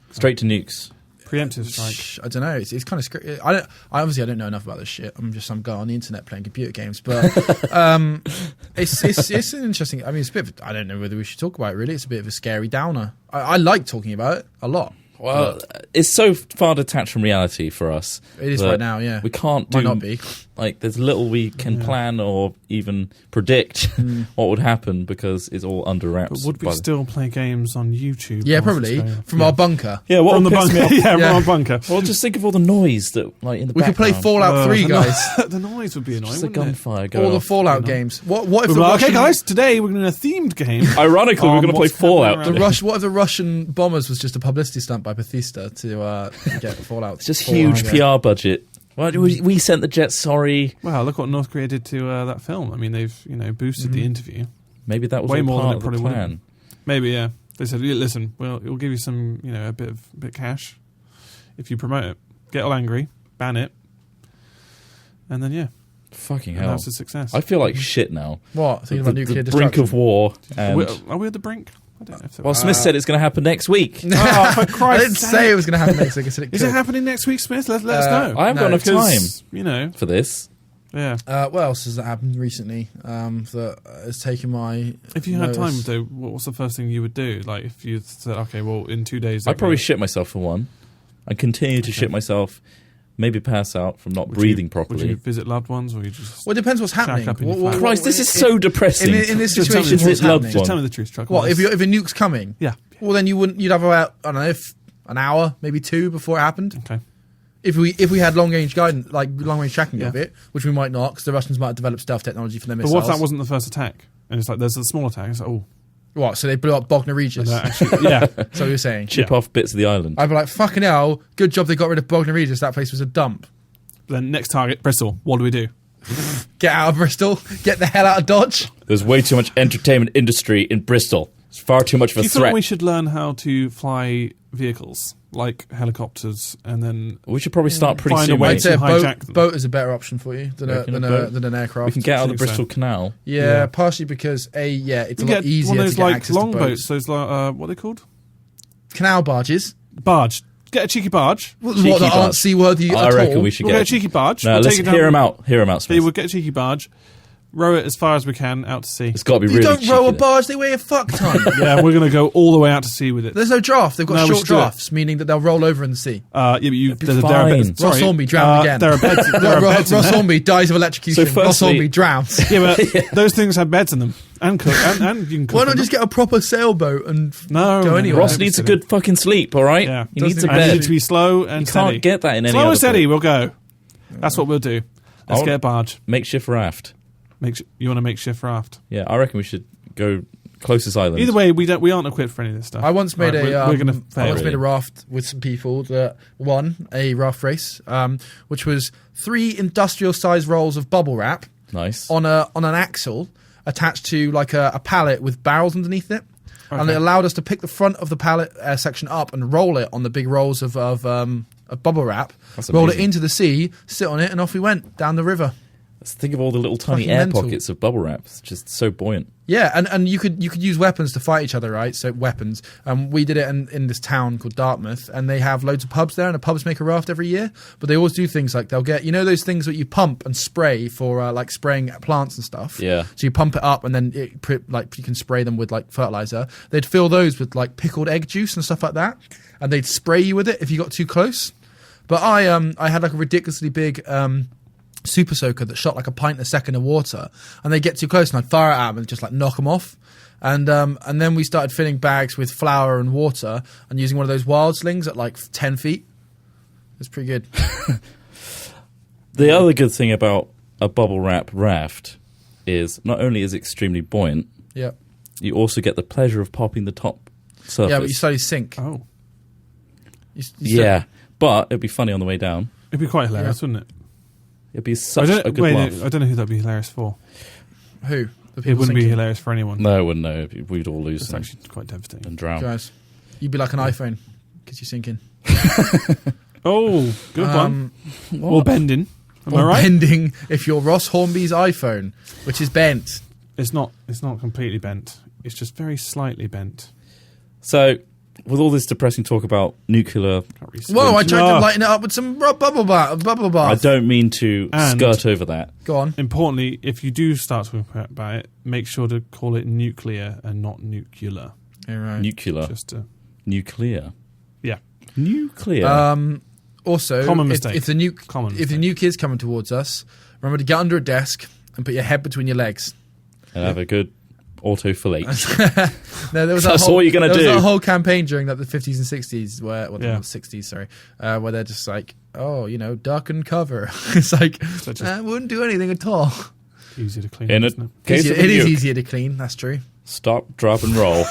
Straight to nukes.
preemptive strike.
I don't know. It's kind of scary. I don't know enough about this shit. I'm just some guy on the internet playing computer games. But it's an interesting. I mean, it's a bit. I don't know whether we should talk about it. Really, it's a bit of a scary downer. I like talking about it a lot.
Well, it's so far detached from reality for us.
It is
that
right now. Yeah,
We can't do
might not be.
like there's little we can plan or even predict what would happen because it's all under wraps.
But would we
by the-
still play games on YouTube?
Yeah,
whilst
probably
it's going on?
from
Yeah.
our bunker.
Yeah, what
From the
would piss me
bunker.
off-
Yeah, from
Yeah.
our bunker.
Well, just think of all the noise that like in the
We could play
background.
Fallout 3,
the
guys.
The noise would be annoying,
Just a
wouldn't it?
gunfire going
All the
off.
Fallout games. What if
We'd
the
be like, okay,
Russian,
guys, today we're doing a themed game.
Ironically, we're going to play
what's happening
Fallout.
around
today.
What if the Russian bombers was just a publicity stunt by Bethesda to get Fallout?
It's just
Fallout
huge
game?
PR budget. Well, we sent the jet. Sorry.
Well, look what North Korea did to that film. I mean, they've boosted the interview.
Maybe that was
Way
all
more than
part
it
of the
probably would have
plan.
been. Maybe, yeah. They said, "Yeah, listen, we'll give you some, a bit cash if you promote it. Get all angry, ban it, and then
Fucking
and
hell.
that's a success."
I feel like shit now.
What? Thinking about nuclear
the brink
destruction?
of war.
Are
And
we at the brink? I don't know. If
well, Smith said it's going to happen next week.
oh, for
I
Christ's
didn't
sake.
say it was going to happen next week. I said it
Is it
could.
happening next week, Smith? Let us know.
I haven't got enough time
Because,
for this.
yeah.
What else has that happened recently that has taken my?
If you had time,
notice?
though, what's the first thing you would do? Like, if you said, okay, well, in 2 days...
I'd probably shit myself for one. I'd continue to shit myself, maybe pass out from not breathing properly.
Would you visit loved ones, or you just...
Well, it depends what's happening.
up in your flat.
Christ, this is so depressing.
in this
Just tell me
situation.
the
What's
truth.
loved
happening?
Just
one.
tell me the truth, Chuck.
What if a nuke's coming?
Yeah.
Well, then you'd have about, I don't know, an hour, maybe 2 before it happened.
Okay.
If we had long range guidance, like long range tracking of it, which we might not, because the Russians might have developed stealth technology for their missiles.
But what if that wasn't the first attack? And it's like there's a small attack. It's like, oh,
what? So they blew up Bognor Regis.
yeah.
So you're saying
Chip off bits of the island.
I'd be like, fucking hell, good job they got rid of Bognor Regis. That place was a dump.
Then next target, Bristol. What do we do?
Get out of Bristol. Get the hell out of Dodge.
There's way too much entertainment industry in Bristol. It's far too much of a
Do you
threat.
think we should learn how to fly vehicles like helicopters, and then
We should probably start pretty
Find a
soon.
way
mate.
I'd say a
hijack them.
boat is a better option for you than
Reckon a boat?
than an aircraft.
We can get out of the
think so.
Bristol Canal.
Yeah, partially because it's a
we
lot
get
easier
one of
to
those
get
like
access
long
to boats.
boats. Those like what are they called?
Canal barges.
Barge. Get a cheeky barge.
What
Cheeky
that aren't
barge.
seaworthy
I
at
reckon
all.
we should
We'll get a
get.
cheeky barge.
No,
We'll
let's
take it down.
hear him out. Hear him out,
So
Smith.
we'll get a cheeky barge, row it as far as we can out to sea.
It's got to be
You
really
don't row a
cheeky,
barge; they weigh a fuck ton.
Yeah, we're going to go all the way out to sea with it.
There's no draft. They've got
No, we
short
should do it.
drafts, meaning that they'll roll over in the sea.
Yeah, but there are
fine.
beds. Sorry.
Ross Hornby drowned again.
There are beds. There are beds in
Ross
there.
Hornby dies of electrocution.
So
Ross
firstly-
Hornby drowns.
Yeah, but those things have beds in them and cook and you can cook.
Why not
them.
just get a proper sailboat and
no,
go
no,
anywhere?
Ross
don't be
needs a
silly.
good fucking sleep, all right?
Yeah.
He needs a
Doesn't
And it
bed.
needs to be slow and
You
steady.
can't get that in any
Slow
other
and steady.
boat.
We'll go. That's what we'll do. Let's
I'll-
get a barge.
Makeshift raft.
You want to makeshift raft?
Yeah, I reckon we should go closest island.
Either way, we aren't equipped for any of this stuff.
I once made
Right,
a
we're gonna
I
fail.
once made a raft with some people that won a raft race, which was 3 industrial-sized rolls of bubble wrap
Nice.
on an axle attached to like a pallet with barrels underneath it, and
Okay.
it allowed us to pick the front of the pallet section up and roll it on the big rolls of bubble wrap.
That's
Roll it
amazing.
into the sea, sit on it, and off we went down the river.
Let's think of all the little tiny
Fucking
air
mental.
pockets of bubble wrap. It's just so buoyant.
Yeah, and you could use weapons to fight each other, right? So weapons. We did it in this town called Dartmouth, and they have loads of pubs there, and the pubs make a raft every year. But they always do things like they'll get those things that you pump and spray for like spraying plants and stuff.
Yeah.
So you pump it up, and then you can spray them with like fertilizer. They'd fill those with like pickled egg juice and stuff like that, and they'd spray you with it if you got too close. But I had like a ridiculously big super soaker that shot like a pint a second of water, and they get too close and I'd fire it at them and just like knock them off. And then we started filling bags with flour and water and using one of those wild slings at like 10 feet. It's pretty good.
The other good thing about a bubble wrap raft is not only is it extremely buoyant,
Yeah.
you also get the pleasure of popping the top surface.
Yeah, but you slowly sink.
Oh,
Yeah, but it'd be funny on the way down.
it'd be quite hilarious, wouldn't it?
It'd be such a good laugh.
I don't know who that'd be hilarious for.
Who? The
It
people
wouldn't be
sinking?
hilarious for anyone.
No, it wouldn't. No, we'd all lose
It's
and,
actually quite devastating.
and drown.
Guys, you'd be like an iPhone because you're sinking.
Oh, good one. Or bending. Am I
Or
right?
bending if you're Ross Hornby's iPhone, which is bent.
It's not completely bent. It's just very slightly bent.
So, with all this depressing talk about nuclear,
Can't really
Whoa, I
squint.
tried to
No.
lighten it up with some bubble bath.
I don't mean to
And-
skirt over that.
Go on.
Importantly, if you do start talking about it, make sure to call it nuclear and not nuclear.
Yeah, right.
Nuclear.
Just to,
Nuclear.
yeah.
Nuclear.
Also,
Common
if
mistake.
the nuke
Common
if the
mistake.
nuke is coming towards us, remember to get under a desk and put your head between your legs.
and have a good auto fillet.
No, there was
That's
that whole,
all you're gonna
there
do.
was a whole campaign during like the 50s and 60s where, well,
Yeah.
not 60s, sorry, where they're just like, oh, duck and cover. It's like,
So just
wouldn't do anything at all.
easy to clean.
In
isn't it?
Case
Easier-
of a
it is
nuke.
easier to clean, that's true.
Stop, drop, and roll.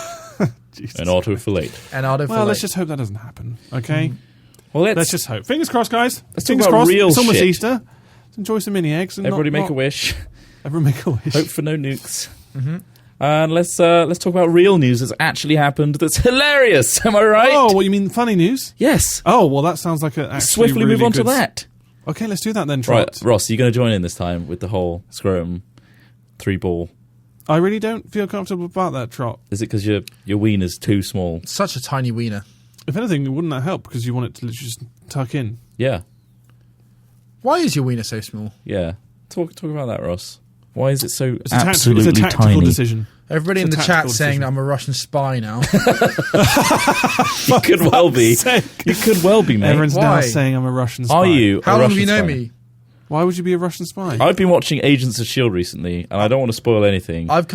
Jesus.
and auto fillet.
And auto
Well, let's just hope that doesn't happen. Okay,
Well,
let's just hope. Fingers crossed, guys.
Let's talk
Fingers
about
crossed.
real
It's almost
shit.
Easter. Let's enjoy some mini eggs. And
everybody
not,
make a wish.
Everyone make a wish.
Hope for no nukes. And let's talk about real news that's actually happened. That's hilarious. Am I right?
Oh, what you mean funny news?
yes.
Oh, well, that sounds like a actually
Swiftly
really
move on to
good-
that.
Okay, let's do that then,
Right,
Trot.
Ross, you're going to join in this time with the whole scrotum 3-ball.
I really don't feel comfortable about that, Trot.
Is it because your wiener's too small?
Such a tiny wiener.
If anything, wouldn't that help? Because you want it to literally just tuck in.
Yeah,
Why is your wiener so small?
yeah. Talk about that, Ross. Why is it so
It's a,
absolutely
it's a tactical
tiny?
decision.
Everybody in
It's
the
a
chat
tactical
saying
decision.
that I'm a Russian spy now.
You could well be.
sake.
You could well be, mate.
Everyone's now
Why?
saying I'm a Russian spy.
Are you?
How
a
long have you
Russian
known
spy?
me?
Why would you be a Russian spy?
I've been watching Agents of S.H.I.E.L.D. recently, and I don't want to spoil anything.
Is that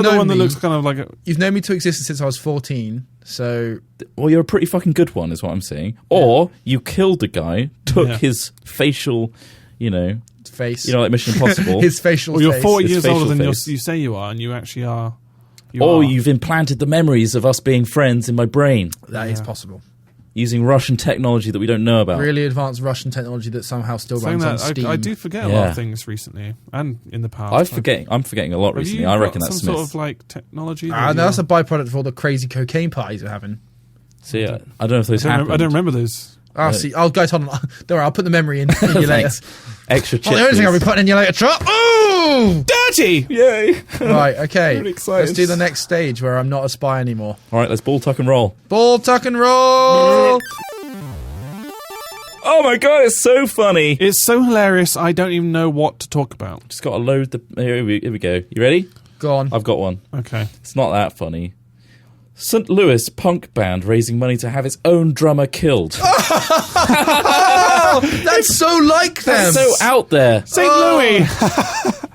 the one that looks kind of like a...
You've known me to exist since I was 14, so...
Well, you're a pretty fucking good one, is what I'm saying. Or you killed a guy, took his facial,
face.
Like Mission Impossible.
His facial
Well, you're
face.
40
His
years older
facial
than
face.
you say you are, and you actually are.
You've implanted the memories of us being friends in my brain
That is possible.
using Russian technology that we don't know about.
Really advanced Russian technology that somehow still
Saying
runs
that,
on Steam.
I do forget a lot of things recently, and in the past.
I'm forgetting a lot
Have
recently.
you
I reckon
got
that's
some
Smith.
sort of like technology.
No, that's a byproduct of all the crazy cocaine parties we're having.
So yeah, I don't know if those happened.
I don't remember those.
See. Oh, guys, hold on. Don't worry, I'll put the memory in you later.
Extra chip.
The only thing I'll be putting in you later, Trot. Ooh!
Dirty!
Yay!
Right, okay.
Really excited.
Let's do the next stage where I'm not a spy anymore.
All right, let's ball, tuck, and roll.
Ball, tuck, and roll!
Oh my god, it's so funny.
It's so hilarious, I don't even know what to talk about.
Just got to load the... Here we go. You ready?
Go on.
I've got one.
Okay.
It's not that funny. St. Louis punk band raising money to have its own drummer killed.
Oh, that's so like them.
That's so out there.
St. Louis!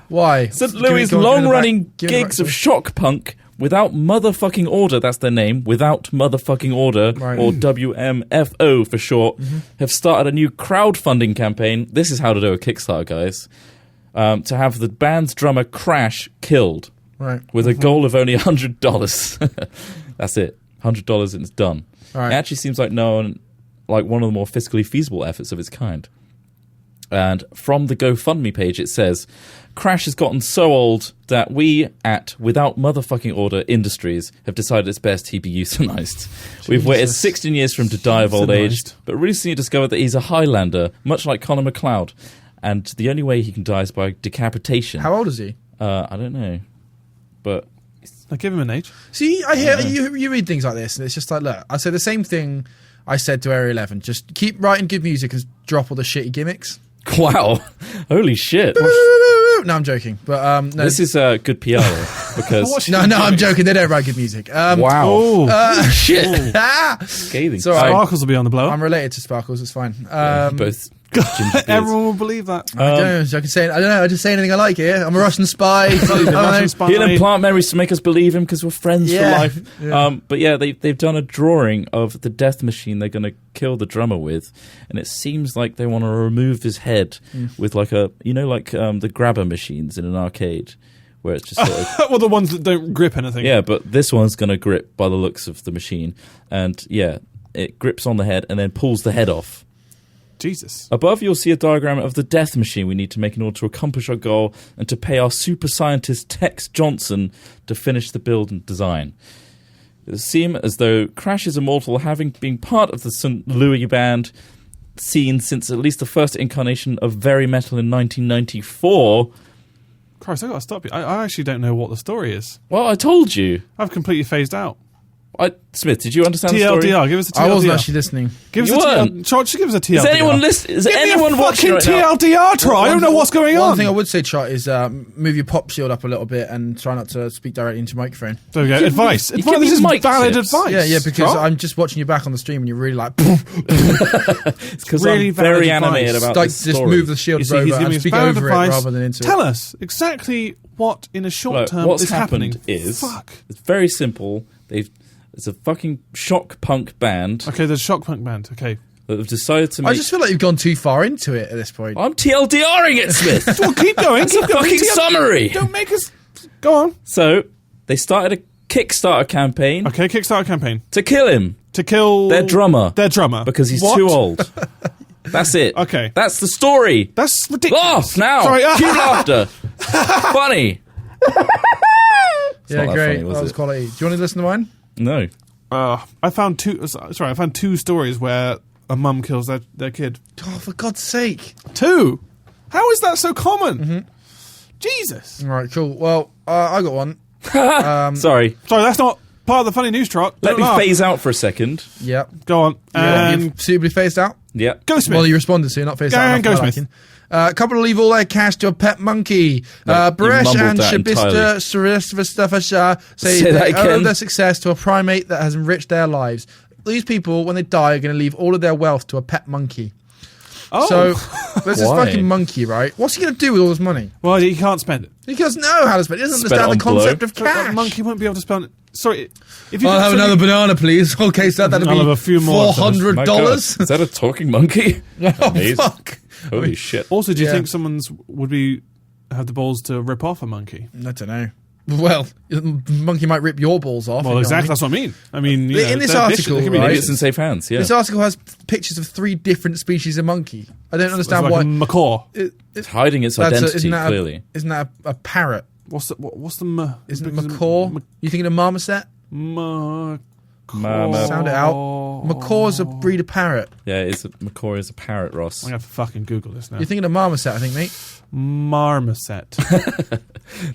Why?
St. Louis' long-running gigs of shock punk without motherfucking order, that's their name, without motherfucking order,
Right.
or WMFO for short, have started a new crowdfunding campaign. This is how to do a Kickstarter, guys. To have the band's drummer Crash killed.
Right.
With a goal of only $100. That's it. $100 and it's done.
Right.
It actually seems like one of the more fiscally feasible efforts of its kind. And from the GoFundMe page, it says, Crash has gotten so old that we at Without Motherfucking Order Industries have decided it's best he be euthanized. We've waited 16 years for him to die of old age, but recently discovered that he's a Highlander, much like Conor McLeod. And the only way he can die is by decapitation.
How old is he?
I don't know. But
I give him an age.
See, I hear you read things like this, and it's just like, look, I say the same thing I said to Area 11. Just keep writing good music and drop all the shitty gimmicks.
wow, holy shit!
No, I'm joking. But no,
This is good PR though, because
no, I'm joking. They don't write good music.
wow,
Oh,
shit,
Ah!
scathing.
So I-
Sparkles will be on the blower.
I'm related to Sparkles. It's fine.
Both. ginger beards.
Everyone will believe that.
I don't know. So I don't know. I just say anything I like here. I'm a Russian spy. I don't know.
Russian spy.
He'll implant memories to make us believe him because we're friends
Yeah.
for life.
Yeah.
But yeah, they've done a drawing of the death machine they're going to kill the drummer with, and it seems like they want to remove his head with like the grabber machines in an arcade, where it's just sort of
Well, the ones that don't grip anything.
yeah. But this one's going to grip by the looks of the machine, and yeah, it grips on the head and then pulls the head off.
Jesus.
Above, you'll see a diagram of the death machine we need to make in order to accomplish our goal and to pay our super scientist Tex Johnson to finish the build and design. It seems as though Crash is immortal, having been part of the St. Louis band scene since at least the first incarnation of Very Metal in 1994.
Christ, I got to stop you. I actually don't know what the story is.
Well, I told you.
I've completely phased out.
Smith, did you understand the story?
TLDR, give us a TLDR.
I wasn't actually listening.
Give us
You
a
weren't.
TLDR. Trot, just give us a TLDR.
Is anyone listening? Is
Give me
anyone
a
watching
fucking
right now?
TLDR, Trot? I don't know what's going on.
One thing I would say, Trot, is move your pop shield up a little bit and try not to speak directly into your microphone.
There we go. Advice.
you
Advice.
give me
This is
mic
valid
tips.
advice.
Yeah, because
Trot.
I'm just watching you back on the stream and you're really like,
It's because
Really
I'm very
valid
animated
advice.
about
like
this
just
story.
move the shield
You see,
over
he's giving
and
us
speak
valid
over
advice.
it rather than into
Tell
it.
us exactly what in a short
Look,
term
what's
is
happened
happening.
is
Fuck.
it's very simple. It's a fucking shock punk band
Okay, there's shock punk band. Okay.
that have decided to make.
I just feel like you've gone too far into it at this point.
I'm TLDRing it, Smith.
Well, keep going.
It's a fucking summary.
Don't make us. Go on.
So they started a Kickstarter campaign
Okay, Kickstarter campaign
to kill him,
to kill
their drummer,
Their drummer
because he's
What?
too old. That's it.
Okay.
That's the story.
That's ridiculous.
Laugh now.
Sorry.
Cue laughter. Funny.
Yeah,
not that
great.
funny, was
that was
it?
quality. Do you want to listen to mine?
No.
I found two. Sorry, I found two stories where a mum kills their kid.
Oh, for God's sake.
Two. How is that so common? Jesus.
All right, cool. Well, I got one.
Sorry.
Sorry, that's not part of the funny news, Trot.
Let
Don't
me
laugh.
phase out for a second.
Yep.
Go on.
You've suitably phased out?
Yep.
Go Smith.
Well, you responded, so you're not phased
Go
out.
on, go,
enough for my
Smith.
liking. A couple will leave all their cash to a pet monkey.
No, you
Baresh
mumbled
and
that entirely.
Shabista say
Say that
they owe
again.
their success to a primate that has enriched their lives. These people, when they die, are going to leave all of their wealth to a pet monkey.
Oh.
So there's this
Why?
fucking monkey, right? What's he going to do with all this money?
Well, he can't spend it.
He doesn't know how to spend it. He doesn't
Spend it
understand the
on
concept
blow.
of cash.
The monkey won't be able to spend it. Sorry, if you
I'll have another banana, please. Okay, so that'll
I'll have
be
a few more after
My God,
$400.
is that a talking monkey?
Oh,
Amazing.
fuck.
Holy shit.
Also, do you
Yeah.
think someone's would have the balls to rip off a monkey?
I don't know. Well, the monkey might rip your balls off.
Well,
you know
exactly.
what
That's what I mean. I mean, you
In
know,
this
they're
article,
vicious. They can be
right?
Maybe
vicious.
it's in safe hands, yeah.
This article has pictures of 3 different species of monkey. I don't
It's
understand
like
why.
a macaw.
It's hiding its
That's
identity,
isn't that
clearly.
isn't that a parrot?
What's the
Isn't it macaw? You thinking of marmoset?
Macaw.
Sound it out. Macaw's a breed of parrot.
Yeah, macaw is a parrot, Ross.
I'm going to fucking Google this now.
You're thinking of marmoset, I think, mate.
Marmoset.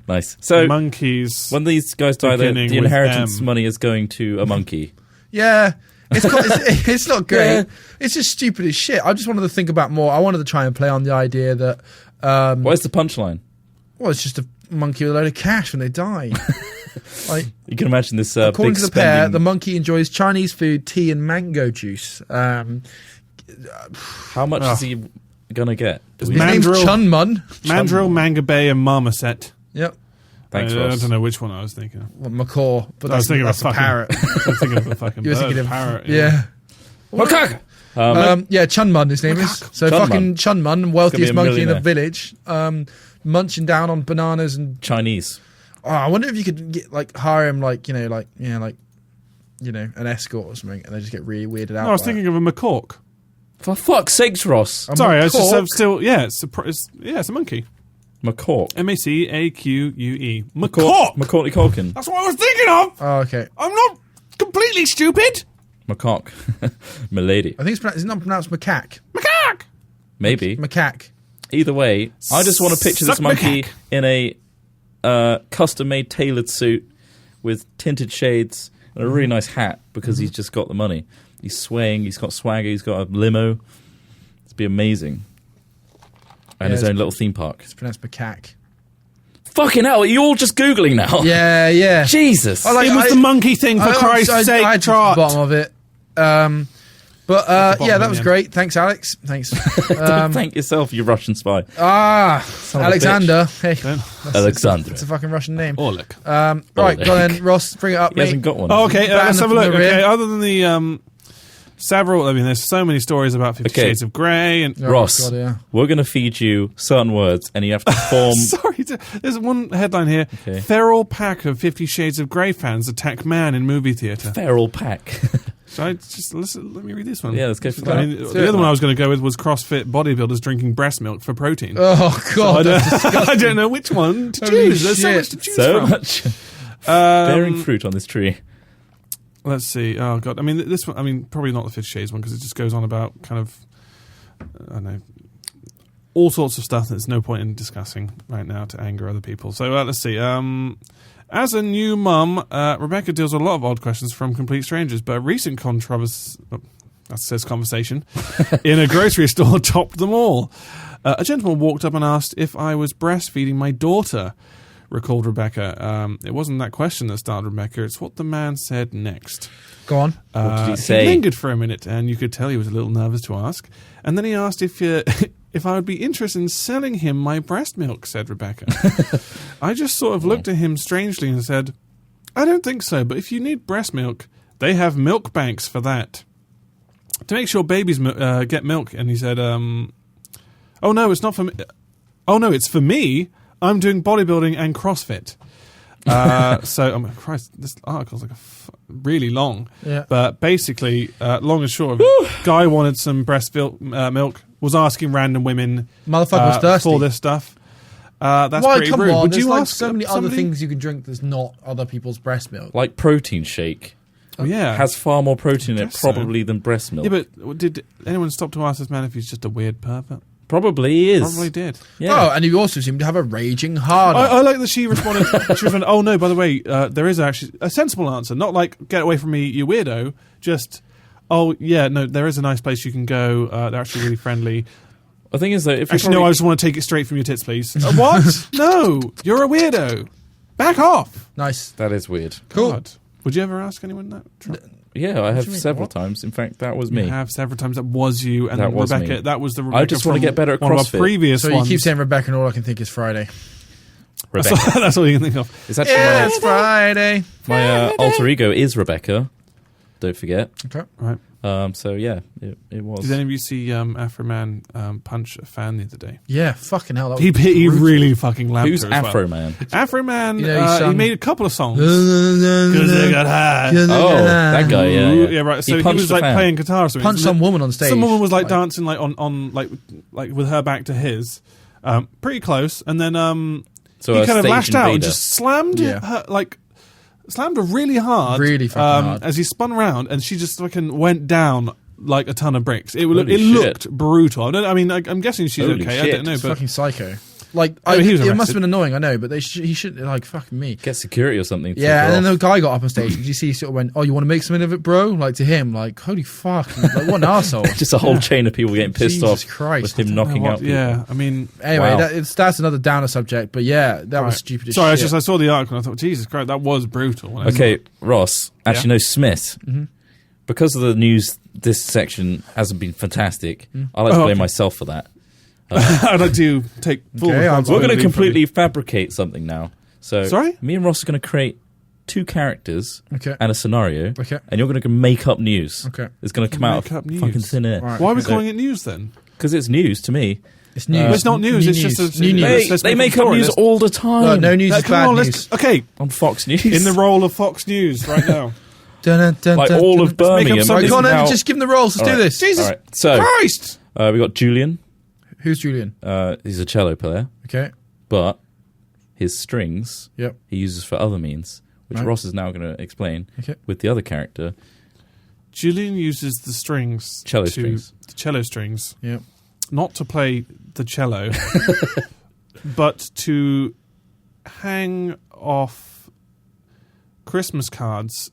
Nice. So,
Monkeys.
when these guys die, the
Beginning with
inheritance
M.
money is going to a monkey.
Yeah. It's not great. It's just stupid as shit. I just wanted to think about more. I wanted to try and play on the idea that,
What is the punchline?
well, it's just a monkey with a load of cash when they die. Like,
You can imagine this
according
big
to the pair,
spending.
the monkey enjoys Chinese food, tea, and mango juice.
How much is he going to get? Do we-
His name's
Mandrill.
Chun Mun.
Mandrill, Manga Bay, and Marmoset.
Yep.
Thanks,
I
Ross.
don't know which one I was thinking of.
Well, macaw, but
I was
that's,
thinking
that's
of
a parrot.
I was thinking of the fucking
You were
bird,
thinking of
parrot.
Yeah.
Macaque!
Yeah, Chun Mun, his name is. So
Chun
fucking
Mun.
Chun Mun,
It's gonna
wealthiest
be a
monkey in the
millionaire.
village, munching down on bananas and.
Chinese.
Oh, I wonder if you could get hire him an escort or something, and they just get really weirded out.
No, I was
by
thinking of a macaque.
For fuck's sakes, Ross.
it.
Sorry, I was just
macaw?
still. Yeah, it's a monkey.
Macaque.
Macaque. Macaque.
Macaulay Culkin.
That's what I was thinking of.
Oh, okay.
I'm not completely stupid.
Macaque. Milady.
I think it's not pronounced macaque.
Macaque.
Maybe.
Macaque.
Either way, I just want to picture this
Suck
monkey
macaque.
in a custom-made tailored suit with tinted shades and a really nice hat because he's just got the money. He's swaying, he's got swagger, he's got a limo. It'd be amazing. And
Yeah,
his
it's-
own little theme park.
It's pronounced macaque.
Fucking hell, are you all just Googling now?
Yeah, yeah.
Jesus.
I like-
It was the monkey thing, for Christ's sake,
I had to
Trot.
the bottom of it.
bottom
Yeah,
of
that
the
was
end.
great. Thanks, Alex. Thanks.
Don't thank yourself, you Russian spy.
of
a
Alexander. Hey,
Alexandra.
it's a fucking Russian name.
Orlik.
Right,
Oleg.
go then, Ross. Bring it up,
He
mate.
hasn't got one.
Oh, okay, let's have a
Banner
look.
from the
Okay,
rear.
other than the there's so many stories about 50
Okay.
Shades of Grey and.
Oh,
Ross,
God, yeah.
we're going to feed you certain words and you have to form...
Sorry, there's one headline here.
Okay.
Feral pack of 50 Shades of Grey fans attack man in movie theatre.
feral pack.
Should I just let me read this one?
Yeah, let's go for
I
that.
mean,
Do
the
it,
other one
man.
I was going to go with was CrossFit bodybuilders drinking breast milk for protein.
Oh, God. that's
I
disgusting.
don't know which one to
Holy
choose. There's so
shit.
much to choose
So
from.
much bearing fruit on this tree.
Let's see. Oh god. I mean, this one. I mean, probably not the 50 Shades one because it just goes on about kind of, I don't know, all sorts of stuff. There's no point in discussing right now to anger other people. So let's see. As a new mum, Rebecca deals with a lot of odd questions from complete strangers, but a recent controversy. That says conversation in a grocery store topped them all. A gentleman walked up and asked if I was breastfeeding my daughter. Recalled Rebecca. It wasn't that question that started Rebecca. It's what the man said next.
Go on.
What did he say?
He lingered for a minute, and you could tell he was a little nervous to ask. And then he asked if if I would be interested in selling him my breast milk. Said Rebecca. I just sort of looked at him strangely and said, "I don't think so. But if you need breast milk, they have milk banks for that. To make sure babies get milk." And he said, "Oh no, it's not for me. Oh no, it's for me. I'm doing bodybuilding and CrossFit." So, Christ, this article's like really long.
Yeah.
But basically, long and short of it, guy wanted some breast milk, was asking random women
Motherfucker was thirsty.
for this stuff. That's
Why,
pretty
come
rude.
on.
Would
There's
you
like
ask
so many other
somebody?
things you can drink that's not other people's breast milk.
Like protein shake.
Oh, yeah.
Has far more protein in it
guess so.
probably than breast milk.
Yeah, but did anyone stop to ask this man if he's just a weird pervert?
Probably he is.
Probably did.
Yeah.
Oh, and you also seem to have a raging hard.
I like that she responded. She responded, "Oh no, by the way, there is actually a sensible answer. Not like get away from me, you weirdo. Just, oh yeah, no, there is a nice place you can go. They're actually really friendly.
The thing is, though, if
Actually, no, I just want to take it straight from your tits, please. What? No, you're a weirdo. Back off.
Nice.
that is weird.
Cool.
God. Would you ever ask anyone that?
Yeah, I have
you mean,
several
what?
times. In fact, that was
You
me.
have several times. That was you, and
That was
Rebecca.
me.
That was the Rebecca.
I just want to
from
get better at
one of our
CrossFit.
previous
So you
ones.
keep saying Rebecca, and all I can think is Friday.
Rebecca.
That's all you can think of.
It's actually
Yeah, it's Friday.
my alter ego is Rebecca. Don't forget.
Okay.
Right.
So yeah, it was.
Did any of you see Afro Man punch a fan the other day?
Yeah, fucking hell. That
He
was brutal.
really fucking lamped
Who's
her as
Afro
well.
Man?
Afro Man.
You know, he
he
sung-
made a couple of songs.
Because
they got high.
Oh, that guy. Yeah.
right. So he
punched
was
the
like
fan.
playing guitar. Or something.
Punched some woman on stage.
Some woman was like dancing like on like with her back to his, pretty close, and then
So
he
a
kind of
stage
lashed out and
invader.
just slammed
Yeah.
her slammed her really hard,
Really fucking hard.
as he spun around, and she just fucking went down like a ton of bricks. It
Holy shit.
looked brutal. I'm guessing she's
Holy
okay. I
shit.
don't know,
It's
but
fucking psycho. Like,
Oh, he was
it must
arrested.
have been annoying, I know, but he should, like, fuck me.
Get security or something. to
Yeah,
take
and then
her
the guy got up on stage. Did you see he sort of went, "Oh, you want to make something of it, bro?" Like, to him, like, holy fuck. Like, what an arsehole.
off. Just a whole chain of people getting pissed
Jesus
off
Christ.
with him knocking
What-
out people.
yeah, I mean,
Anyway,
Wow.
that's another downer subject, but yeah, that was
right.
stupid as
Sorry,
shit.
I saw the article and I thought, Jesus Christ, that was brutal. When I saw
Okay,
it.
Ross. Actually,
Yeah.
no, Smith.
Mm-hmm.
Because of the news, this section hasn't been fantastic. I like to
Oh,
blame
okay.
myself for that.
I'd like to take full
Okay,
We're
responsibility.
going to
for
completely fabricate something now. So,
Sorry?
me and Ross are going to create two characters
Okay.
and a scenario,
Okay.
and you're going to make up news.
Okay.
It's going to come out
Make up
of
news.
fucking thin air.
Right.
Why are we
So-
calling it news then?
Because it's news to me.
It's news.
Well, it's not news,
New
it's just a-
new news.
Hey, let's
They
make
make
up
up
story.
news
Let's-
all the time.
No, no news is
Come
bad
on,
news.
okay,
On Fox News.
in the role of Fox News right now.
Dun, dun,
like
dun,
all
dun,
of
dun.
make up
Birmingham.
something.
Right,
is
go on,
now-
just give them the roles. Let's
All
do
right.
this.
Jesus
All right. So,
Christ!
we got Julian.
Who's Julian?
He's a cello player,
Okay.
but his strings
Yep.
he uses for other means, which
Right.
Ross is now going to explain
Okay.
with the other character.
Julian uses the strings,
Cello
to,
strings.
the cello strings,
Yep.
not to play the cello, but to hang off Christmas cards.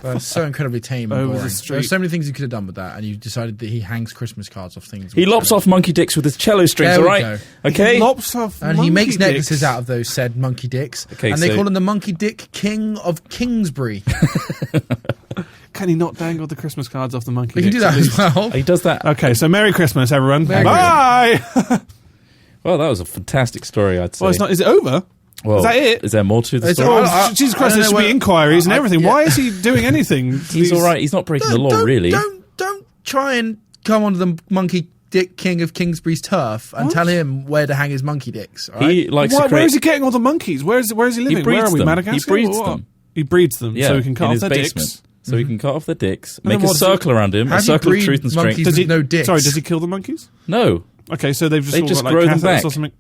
That's so incredibly tame and
Over the
boring.
street.
There's so many things you could have done with that, and you decided that he hangs Christmas cards off things.
He lops off monkey dicks with his cello strings,
There
all
we
right?
go.
Okay?
Lops off
And he makes
monkey
necklaces
dicks.
out of those said monkey dicks.
Okay,
and they
so-
call him the Monkey Dick King of Kingsbury.
Can he not dangle the Christmas cards off the monkey
We can do
dicks
that
at
as
least?
well.
He does that.
Okay, so Merry Christmas, everyone.
Merry
Bye!
Well, that was a fantastic story, I'd say.
Well, it's not. Is it over?
Well,
is that it?
Is there more to the
It's
story?
all-
Oh, Jesus
I
Christ,
don't
there should
know
be
whether-
inquiries and everything.
yeah.
Why is he doing anything?
He's all right. He's not breaking the law, really.
Don't try and come onto the Monkey Dick King of Kingsbury's turf and
What?
tell him where to hang his monkey dicks. All right?
He likes
Why,
to create...
where is he getting all the monkeys? Where is he living? Where
breeds
are we?
them.
Madagascar?
He breeds
or what?
them.
He breeds them
Yeah,
so he can cut
in
off
his
their
basement.
dicks.
So he can cut off their dicks,
And then
make a
what does he-
circle around him,
How
a
do you
circle of
breed
truth and strength.
monkeys?
Does he,
no dicks.
Sorry, does he kill the monkeys?
No,
Okay, so they've just
They
all
just
got,
grow
like,
them
catheters
back.
or something.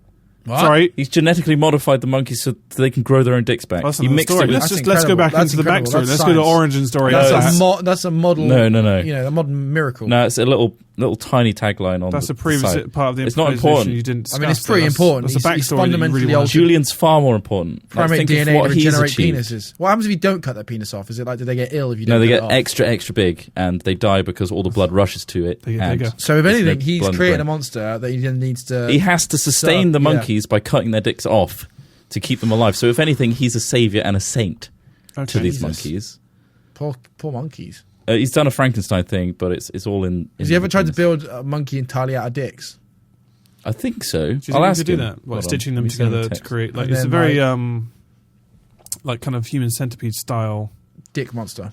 What?
Sorry.
he's genetically modified the monkeys so they can grow their own dicks back.
That's
he
another
mixed
story.
it with...
Let's
That's
go back
incredible. That's
into the
incredible.
backstory.
That's
Let's go to
science.
origin story.
No,
That's
that's-
that.
That's a model.
No, no, no.
You know, a modern miracle.
No, it's a little tiny tagline on
That's
the
a previous
side.
part of the
It's not
improvisation
important.
you didn't
I mean, it's
discuss,
pretty
though.
important.
That's a
He's
backstory that you
fundamentally
really
altered.
want to-
Julian's far more important. Like,
Primate
think of
DNA
what he's
regenerate
achieved.
penises. What happens if you don't cut that penis off? Is it like, do they get ill if you
No,
don't
they
cut
get
it off?
extra big, and they die because all the blood rushes to it.
They get
and
bigger.
So if
there's
anything,
no
he's
blood in the
creating a
brain.
monster that he then needs to...
He has to sustain
So,
the
yeah.
monkeys by cutting their dicks off to keep them alive. So if anything, he's a savior and a saint to
Okay.
these
Jesus.
monkeys.
Poor monkeys.
He's done a Frankenstein thing, but it's all in.
Has he ever tried to
build?
build a monkey entirely out of dicks?
I think so.
Do you think
I'll
we
ask
could do
him.
that?
Hold
Like
on.
stitching
Let
them
me send him a
together to
text.
create like
And
it's a
then,
very like kind of human centipede style
Dick monster.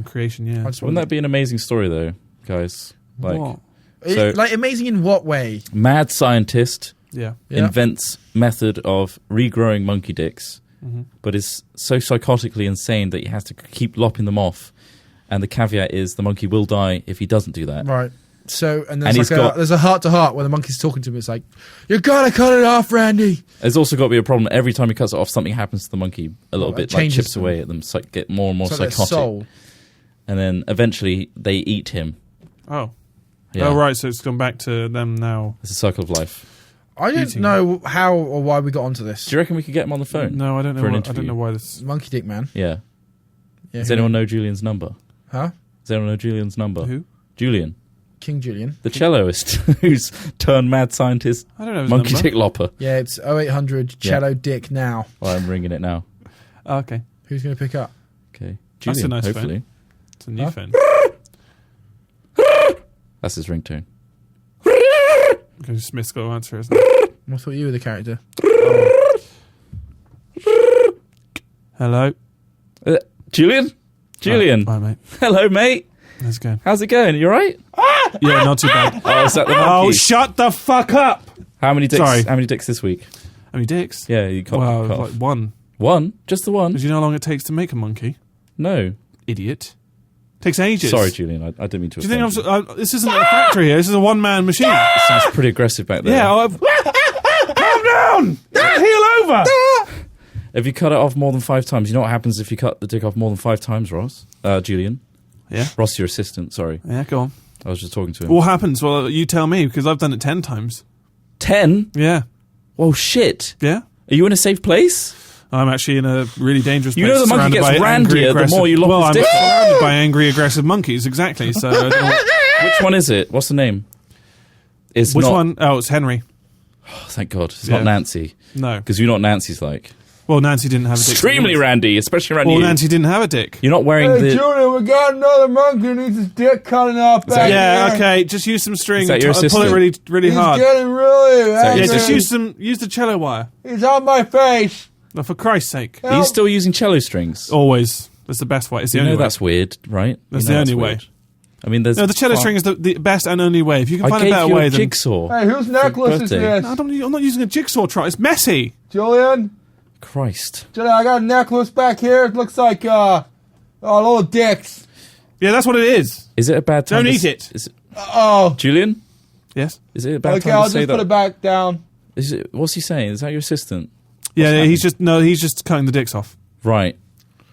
creation. Yeah.
I just
Wouldn't that be an amazing story, though, guys? Like,
What?
So-
like amazing in what way?
mad scientist
Yeah.
Yeah.
invents method of regrowing monkey dicks,
Mm-hmm.
but is so psychotically insane that he has to keep lopping them off. And the caveat is the monkey will die if he doesn't do that.
Right. So and
And
there's
he's got-
there's a heart to heart where the monkey's talking to him. It's like, you gotta cut it off, Randy.
There's also got to be a problem. Every time he cuts it off, something happens to the monkey a little
Well,
bit,
it
like
changes
chips
them.
away at them, get more and more
It's like their
psychotic.
soul.
And then eventually they eat him.
Oh.
Yeah.
Oh right. So it's gone back to them now.
It's a circle of life.
I don't
Eating.
know how or why we got onto this.
Do you reckon we could get him on the phone?
No, I don't know.
For an
I don't
interview.
know why this.
Monkey Dick Man.
Yeah.
Yeah,
Does
who-
anyone know Julian's number?
Huh?
Does anyone know Julian's number?
Who?
Julian.
King Julian.
The celloist who's turned mad scientist,
I don't know his
monkey
number.
dick lopper.
Yeah, it's 0800 cello dick now.
Well, I'm ringing it now.
Oh, okay.
Who's going to pick up?
Okay.
That's a
Julian,
nice
hopefully.
phone. It's a new phone.
That's his ringtone.
Okay, Smith's got to answer, isn't it?
I thought you were the character.
Hello.
Julian? Julian.
Bye, mate.
Hello, mate.
Let's go.
How's it going? You alright?
Yeah, not too bad.
Oh, is that the
Oh,
monkey?
shut the fuck up!
How many dicks?
Sorry.
How many dicks this week?
How many dicks?
Yeah, you cut,
Well,
cut
like
off.
one.
One? Just the one?
Because you know how long it takes to make a monkey?
No.
Idiot. Takes ages.
Sorry, Julian. I didn't mean to.
Do you think
offend
this isn't a factory here? This is a one-man machine.
It sounds pretty aggressive back there.
Yeah. Calm down! Heel over!
If you cut it off more than 5 times, you know what happens if you cut the dick off more than 5 times, Ross? Julian.
Yeah.
Ross, your assistant. Sorry.
Yeah, go on.
I was just talking to him.
What happens? Well, you tell me, because I've done it 10 times.
10?
Yeah.
Whoa, shit.
Yeah?
Are you in a safe place?
I'm actually in a really dangerous place.
You know the monkey
surrounded
gets
by angry,
randier the
aggressive-
more you lock
Well,
his
I'm
dick.
surrounded by angry, aggressive monkeys, exactly. So, I don't know
Which one is it? What's the name? It's
which
not,
one? Oh, it's Henry.
Oh, thank God. It's
Yeah.
not Nancy.
No.
Because you know what Nancy's like.
Well, Nancy didn't have a dick.
Extremely randy, especially around
Well,
you.
Nancy didn't have a dick.
You're not wearing the...
Julian, we got another monkey who needs his dick cutting off
that-
Yeah, okay. Just use some string.
Is that
and
your
pull it
assistant?
really, really hard.
getting really
that
Yeah,
your
just
assistant?
use the cello wire.
He's on my face.
No, for Christ's sake.
Are you still using cello strings?
Always. That's the best way. It's the
You
only
know
way.
that's weird, right?
That's
You know
the only way.
weird. I mean, there's...
No, the cello string is the best and only way. If you can
I
find a
gave
better
you
way
a
than...
jigsaw.
Hey, whose necklace is
birthday.
this?
No, I'm not using a jigsaw trot. It's messy.
Julian?
Christ.
Julian, I got a necklace back here. It looks like, little dicks.
Yeah, that's what it is.
Is it a bad time
Don't
to
eat it.
Is it
Oh.
Julian?
Yes?
Is it a bad
Okay,
time
I'll
to say
just put
that?
it back down.
Is it, what's he saying? Is that your assistant?
Yeah,
happening?
he's just cutting the dicks off.
Right.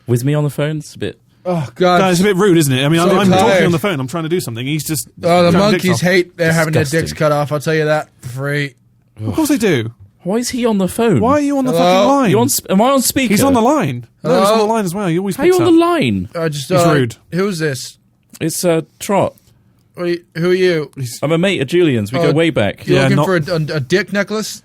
With me on the phone? It's a bit...
Oh, God.
No, it's a bit rude, isn't it? I mean,
So
I'm talking
tired.
on the phone. I'm trying to do something. He's just...
Oh, the
cutting dicks
monkeys
off.
hate they're having their
Disgusting.
dicks cut off. I'll tell you that for free.
Of course they do.
Why is he on the phone?
Why are you on the
Hello?
fucking line?
You on, am I on speaker?
He's on the line. No, he's on
Hello?
the line as well. He always
How are you
picks
on
up.
the line?
I just,
He's rude.
Who's this?
It's Trot.
Who are you?
I'm a mate of Julian's. We
Oh,
go way back.
You
Yeah,
looking
not-
for a dick necklace?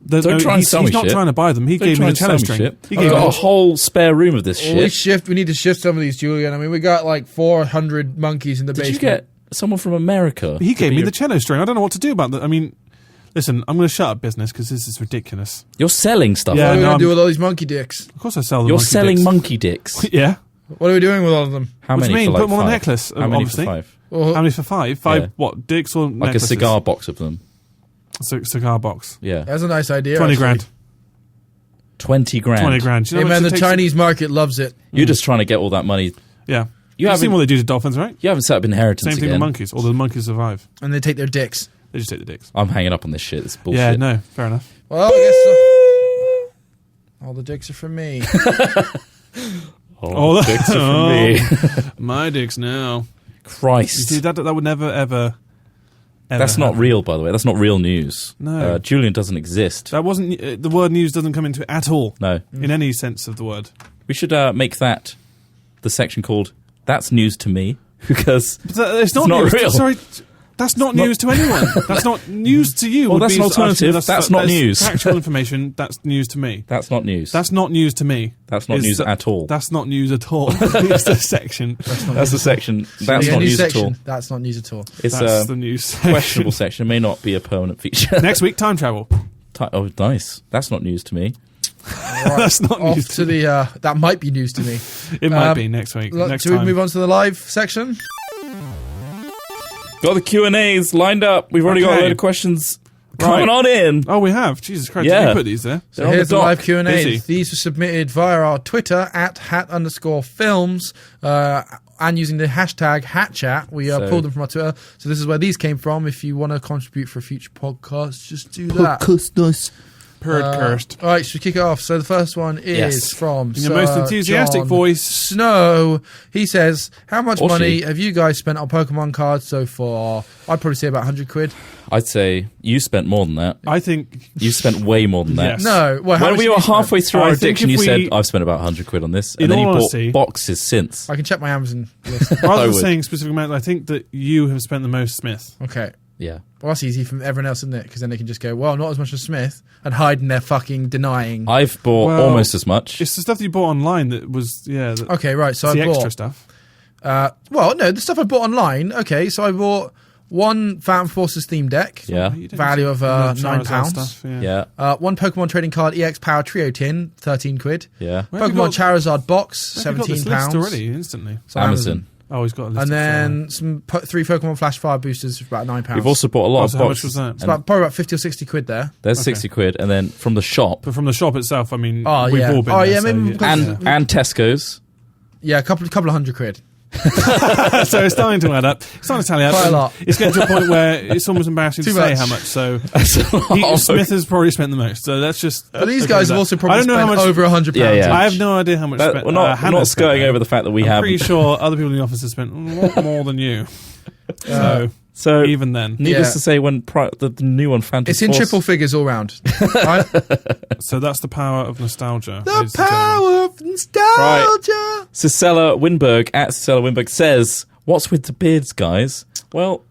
Don't try and
he's,
sell
he's
me
not
shit.
trying to buy them. He
Don't
gave
try
me the
and sell
cello
me
string.
shit.
He
I've
gave
got
me
a whole spare room of this shit.
We need to shift some of these, Julian. I mean, we got like 400 monkeys in the
Did
basement.
you get someone from America?
He
to
gave
be
me
your-
the cello string. I don't know what to do about that. I mean, listen, I'm going to shut up business because this is ridiculous.
You're selling stuff.
Yeah,
What are we
no,
going to do
I'm-
with all these monkey dicks?
Of course I sell them.
You're
monkey
selling
dicks.
monkey dicks.
Yeah.
What are we doing with all of them?
How
What do
many
you mean?
for like
Put them on a
5?
necklace,
How many
obviously.
for 5?
Well,
How many for 5? 5
Yeah.
what? Dicks or
Like
necklaces?
a cigar box of them.
Cigar box.
Yeah.
that's a nice idea.
20
actually.
grand.
20 grand.
20 grand. Do you
Hey
know
man,
how
the
much it takes
Chinese market loves it.
You're just trying to get all that money.
to- Yeah.
You
You've seen
haven't,
what they do to dolphins, right?
you haven't set up inheritance
Same thing
again.
with monkeys. All the monkeys survive.
And they take their dicks.
They just take the dicks.
I'm hanging up on this shit. It's bullshit.
Yeah, no, fair enough.
Well, I guess all the dicks are for me.
Oh, the dicks are for me.
My dicks now. You
Christ.
see, that would never, ever
That's not
happen.
real, by the way. That's not real news.
No.
Julian doesn't exist.
That wasn't... the word news doesn't come into it at all.
No.
In any sense of the word.
We should make that the section called That's News to Me, because
But it's not,
not
news.
real.
Sorry, that's not news to anyone. That's not news to you.
Well,
would
that's
be-
an alternative.
actually,
That's not news.
Factual information. That's news to me.
that's not news.
That's not news to me.
That's not
Is
news
that-
at all.
That's not news at all. It's the section.
That's the section. That's
Yeah,
not
new
news
section.
at all.
That's not news at all.
It's
That's
a
the news section.
questionable section. It may not be a permanent feature.
Next week, time travel.
Oh, nice. That's not news to me.
Right,
That's not
off
news
to the. That might be news to me.
It might be next week. Next
Should we
time.
move on to the live section?
Got the Q&As lined up. We've already got a
Okay.
load of questions
Right.
coming on in.
Oh, we have. Jesus Christ.
Yeah.
Did you put these there?
So
They're on
here's
the
the
dock.
live Q&A.
Busy.
These were submitted via our Twitter at @hat_films and using the hashtag #HatChat. We
So-
pulled them from our Twitter. So this is where these came from. If you want to contribute for a future podcast, just do that.
Purd cursed.
All right, should we kick it off? So the first one is
Yes.
from
In your most
Sir
enthusiastic
John
voice.
Snow. He says, how much
Or
money
she.
have you guys spent on Pokemon cards so far? I'd probably say about 100 quid.
I'd say you spent more than that.
I think...
You spent way more than that.
Yes.
No. Well, how
When
much
we
have
were
you spent?
halfway through
I
our
think
addiction,
if
you
we-
said, I've spent about 100 quid on this.
In
And then you
all
bought
honesty-
boxes since.
I can check my Amazon list.
Rather
I
than
would.
saying specific amount, I think that you have spent the most, Smith.
Okay.
Yeah.
Well, that's easy from everyone else, isn't it? Because then they can just go, well, not as much as Smith, and hide in their fucking denying.
I've bought almost as much.
It's the stuff that you bought online that was,
Okay, right. So I
the
bought
extra stuff.
Well, no, the stuff I bought online. Okay, so I bought one Phantom Forces theme deck.
Yeah.
Value of £9.
Stuff,
Yeah.
One Pokemon trading card EX Power Trio tin, 13 quid.
Yeah.
Where have you
Pokemon Charizard box,
Where have you got this
£17.
list already, instantly.
So
Amazon.
Oh, he's got a list.
And then some 3 Pokemon Flash Fire boosters for about £9.
We've also bought a lot of
so how much
boxes.
was that?
It's probably about 50 or 60 quid there.
There's 60 quid, and then from the shop
But from the shop itself, I mean,
Oh,
we've
yeah.
all been
Oh,
there.
yeah,
so,
maybe-
and Tesco's.
Yeah, a couple of £100.
So it's starting to add up. It's starting to tally up.
Quite a
and
lot.
It's getting to a point where it's almost embarrassing to
Too
say
much.
how much. So
Oh,
Smith has probably spent the most. So that's just.
But these
okay
guys
with
have
that.
also
I
probably
don't know
spent
how much.
over £100
Yeah, yeah.
each.
I have no idea how much.
We're not
Hannah's spent
skirting
there.
over the fact that we
I'm
haven't.
pretty sure other people in the office have spent a lot more than you. So even then,
needless
Yeah.
to say, when the new one, Phantom
It's in
Force,
triple figures all round. Right?
so that's the power of nostalgia.
The
ladies and gentlemen.
power of nostalgia.
Cicella Winberg at Cicella Winberg says, "What's with the beards, guys?" Well,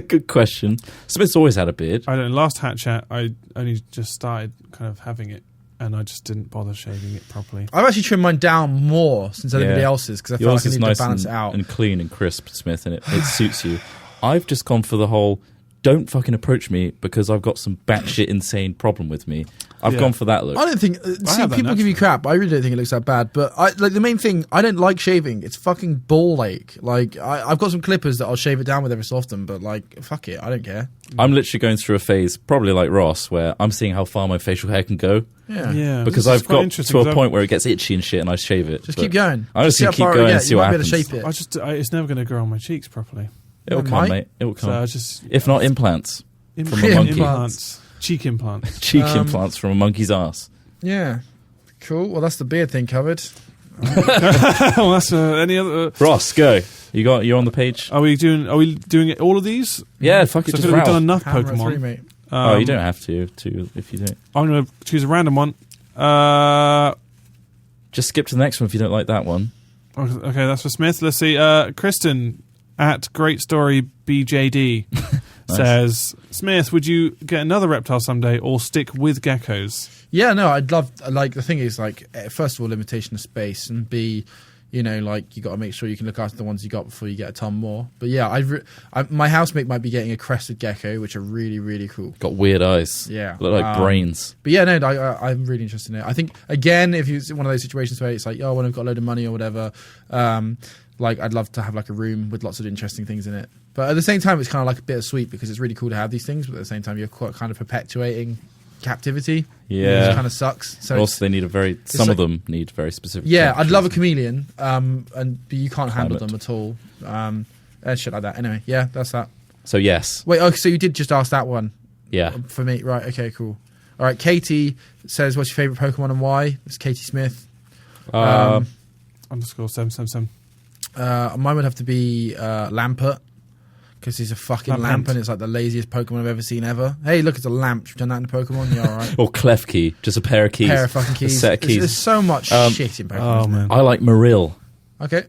good question. Smith's always had a beard.
I don't. Last hat chat, I only just started kind of having it, and I just didn't bother shaving it properly.
I've actually trimmed mine down more since anybody
Yeah.
else's because I feel
Yours
like I
is
need
nice
to balance it out.
and clean and crisp, Smith, and it suits you. I've just gone for the whole, don't fucking approach me because I've got some batshit insane problem with me. I've
Yeah.
gone for that look.
I don't think.
I
See,
have that
people give you crap. I really don't think it looks that bad. But the main thing, I don't like shaving. It's fucking ball ache. Like I've got some clippers that I'll shave it down with every so often. But like, fuck it, I don't care.
I'm literally going through a phase, probably like Ross, where I'm seeing how far my facial hair can go.
Yeah.
Because
this is
I've
quite
got
interesting,
to a
'cause
point where it gets itchy and shit, and I shave it.
Just
But
keep going.
I'm just
See
going
how
to keep
far it
going and
gets.
see
You
what
might be able
happens.
to shape it.
It's never going to grow on my cheeks properly.
It'll
It
come,
might.
mate. It'll come.
So I just
If not implants. From a monkey.
implants, cheek implants.
Cheek implants from a monkey's ass.
Yeah. Cool. Well, that's the beard thing covered.
Well, that's any other.
Ross, go. You're on the page?
Are we doing it, all of these?
Yeah, fuck it,
So I
just
feel like we've done
route.
enough
Hammer
Pokemon.
3, mate.
Oh, you don't have to if you don't.
I'm going to choose a random one.
Just skip to the next one if you don't like that one.
Okay, that's for Smith. Let's see. Kristen at Great Story BJD says, Smith, would you get another reptile someday or stick with geckos?
Yeah, no, I'd love. Like the thing is, like, first of all, limitation of space, and B, you know, like you got to make sure you can look after the ones you got before you get a ton more. But yeah, my housemate might be getting a crested gecko, which are really, really cool.
Got weird eyes.
Yeah.
Look like brains.
But yeah, no, I'm really interested in it. I think, again, if it's one of those situations where it's like, oh, when I've got a load of money or whatever, like I'd love to have like a room with lots of interesting things in it. But at the same time, it's kind of like a bittersweet because it's really cool to have these things, but at the same time, you're quite kind of perpetuating captivity.
Yeah.
Which kind of sucks. So
Also, they need some
like-
of them need very specific.
yeah, I'd love a
temperatures.
chameleon, but you can't handle
Climate.
them at all. And shit like that. Anyway, yeah, that's that.
So yes,
Wait, okay, so you did just ask that one
yeah.
for me, right? Okay, cool. All right, Katie says, "What's your favorite Pokemon and why?" It's Katie Smith.
_777.
Mine would have to be Lampert because he's a fucking
Lampent.
lamp, and it's like the laziest Pokemon I've ever seen ever. Hey, look, it's a lamp. Should we turn that into Pokemon? Yeah, all right.
Or Klefki, just a pair of keys.
Pair of fucking keys.
A set of keys.
There's so much shit in Pokemon.
Oh, man.
I like Marill
Okay.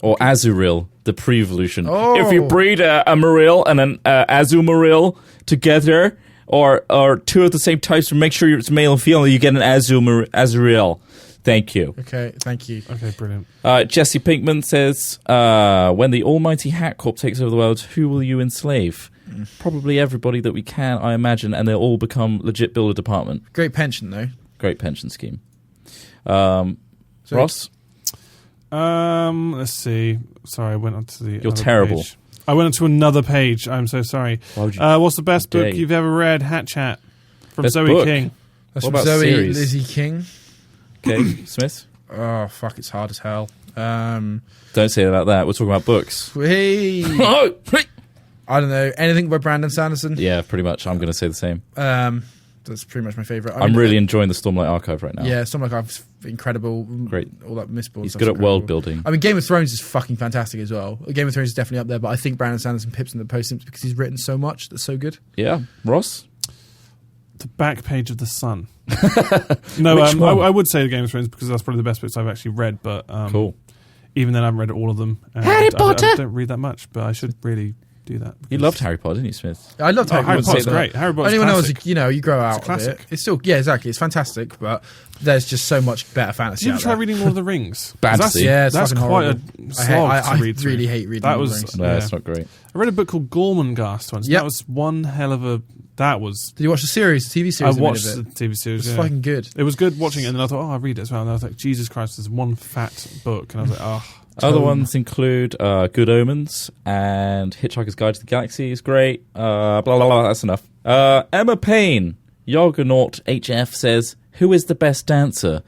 or Azurill, the pre-evolution.
Oh.
If you breed a Marill and an Azumarill together, or two of the same types, to make sure it's male and female, you get an Azurill. Thank you.
Okay, thank you.
Okay, brilliant.
Jesse Pinkman says, when the almighty Hat Corp takes over the world, who will you enslave? Probably everybody that we can, I imagine, and they'll all become legit builder department.
Great pension, though.
Great pension scheme.
So-
Ross?
Let's see. Sorry, I went on to the.
You're
other
terrible.
page. I went on to another page. I'm so sorry.
Why would you?
What's the best
How dare
book
you.
you've ever read? Hat Chat from
Best
Zoe
book?
King.
That's
What
from
about
Zoe
series?
Lizzie King.
Okay, Smith?
Oh, fuck, it's hard as hell.
Don't say it like that. We're talking about books.
Hey,
Oh,
I don't know. Anything by Brandon Sanderson?
yeah, pretty much. I'm going to say the same.
That's pretty much my favourite.
I'm really enjoying the Stormlight Archive right now.
Yeah, Stormlight Archive's incredible.
Great.
All that Mistborn
He's
stuff's
good at
incredible.
world building.
I mean, Game of Thrones is fucking fantastic as well. Game of Thrones is definitely up there, but I think Brandon Sanderson pips in the post simply because he's written so much that's so good.
Yeah. Ross?
The back page of the Sun. No,
Which one?
I would say the Game of Thrones because that's probably the best books I've actually read. But
Cool.
even then, I haven't read all of them.
Harry Potter!
I don't read that much, but I should really do that.
You loved Harry Potter, didn't you, Smith?
I loved
Harry
Potter's
Potter's great. Harry Potter's
Only when I was,
classic.
you grow out of
classic.
it. It's still, exactly. It's fantastic, but there's just so much better fantasy
Did you
out
try
there.
reading Lord of the Rings?
Fantasy.
Yeah, it's
that's
fucking
quite
horrible.
a slog to read through.
I really hate reading
That
Lord of
was-
the Rings.
No,
Yeah.
it's not great.
I read a book called Gormenghast once.
Yep.
That was one hell of a... That was...
Did you watch the series, the TV
I
series?
watched
of
the
it?
TV series,
It's
yeah.
fucking good.
It was good watching it, and then I thought, I'll read it as well. And I was like, Jesus Christ, there's one fat book. And I was like, oh...
Other
Tome.
ones include Good Omens and Hitchhiker's Guide to the Galaxy is great. Blah, blah, blah, that's enough. Emma Payne, Yogonaut HF says, who is the best dancer?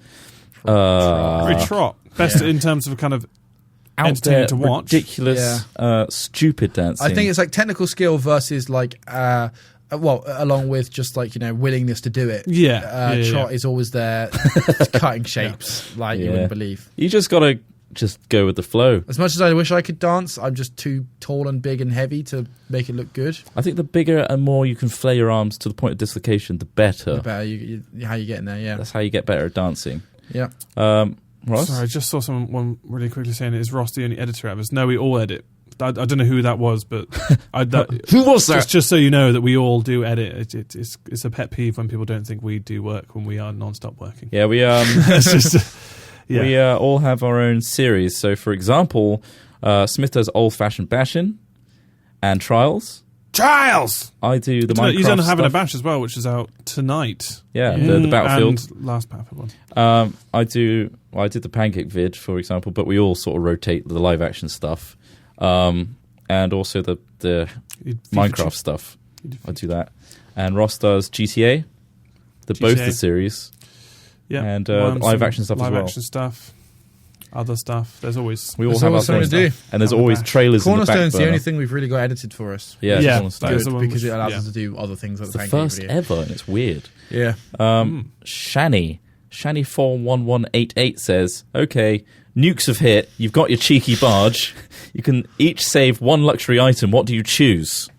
Very trot. Best
Yeah.
in terms of kind of
Out
entertaining
there,
to watch.
ridiculous, stupid dancing.
I think it's like technical skill versus like, along with just like, willingness to do it.
Yeah.
Trot is always there, cutting shapes like you
Yeah.
wouldn't believe.
You just got to just go with the flow.
As much as I wish I could dance, I'm just too tall and big and heavy to make it look good.
I think the bigger and more you can flay your arms to the point of dislocation, the better.
The better how you get in there, yeah.
That's how you get better at dancing.
Yeah.
Ross?
Sorry, I just saw someone really quickly saying, is Ross the only editor out of us? No, we all edit. I don't know who that was, but
Who was that?
just so you know that we all do edit. It's a pet peeve when people don't think we do work when we are non-stop working.
Yeah, we
It's just... Yeah.
we all have our own series. So, for example, Smith does Old Fashioned Bashing and Trials.
Trials!
I do the Minecraft
He's done Having a
stuff.
Bash as well, which is out tonight.
Yeah, the Battlefield.
And last Battlefield one.
I did the Pancake vid, for example, but we all sort of rotate the live action stuff. And also the Minecraft stuff. I do that. And Ross does GTA, both the series.
Yeah,
And
Worms
live action stuff as
live
well.
action stuff, other stuff. There's always
We all
There's
have our
always something
thing.
to do.
And there's
Having a
always
bash.
trailers in the back
Cornerstone's the
burner.
only thing we've really got edited for us.
Yeah,
Yeah,
Cornerstone.
that is
Good,
the one
because it allows
yeah.
us to do other things like
It's the
Pancake
first
video.
ever, and it's weird.
Yeah.
Shani41188 says, okay, nukes have hit, you've got your cheeky barge, you can each save one luxury item, what do you choose?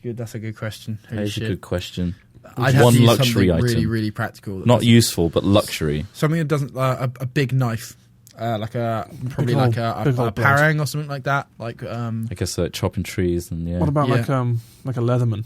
That's a good question. Holy
That is a
shit.
good question.
I'd have
One
to use
luxury
something
item.
really, really practical. that
Not
doesn't-
useful, but luxury.
Something that doesn't a big knife, probably
Big
like
old-
a
big old blade.
parang or something like that. Like
I guess chopping trees and yeah.
What about
Yeah.
like a Leatherman?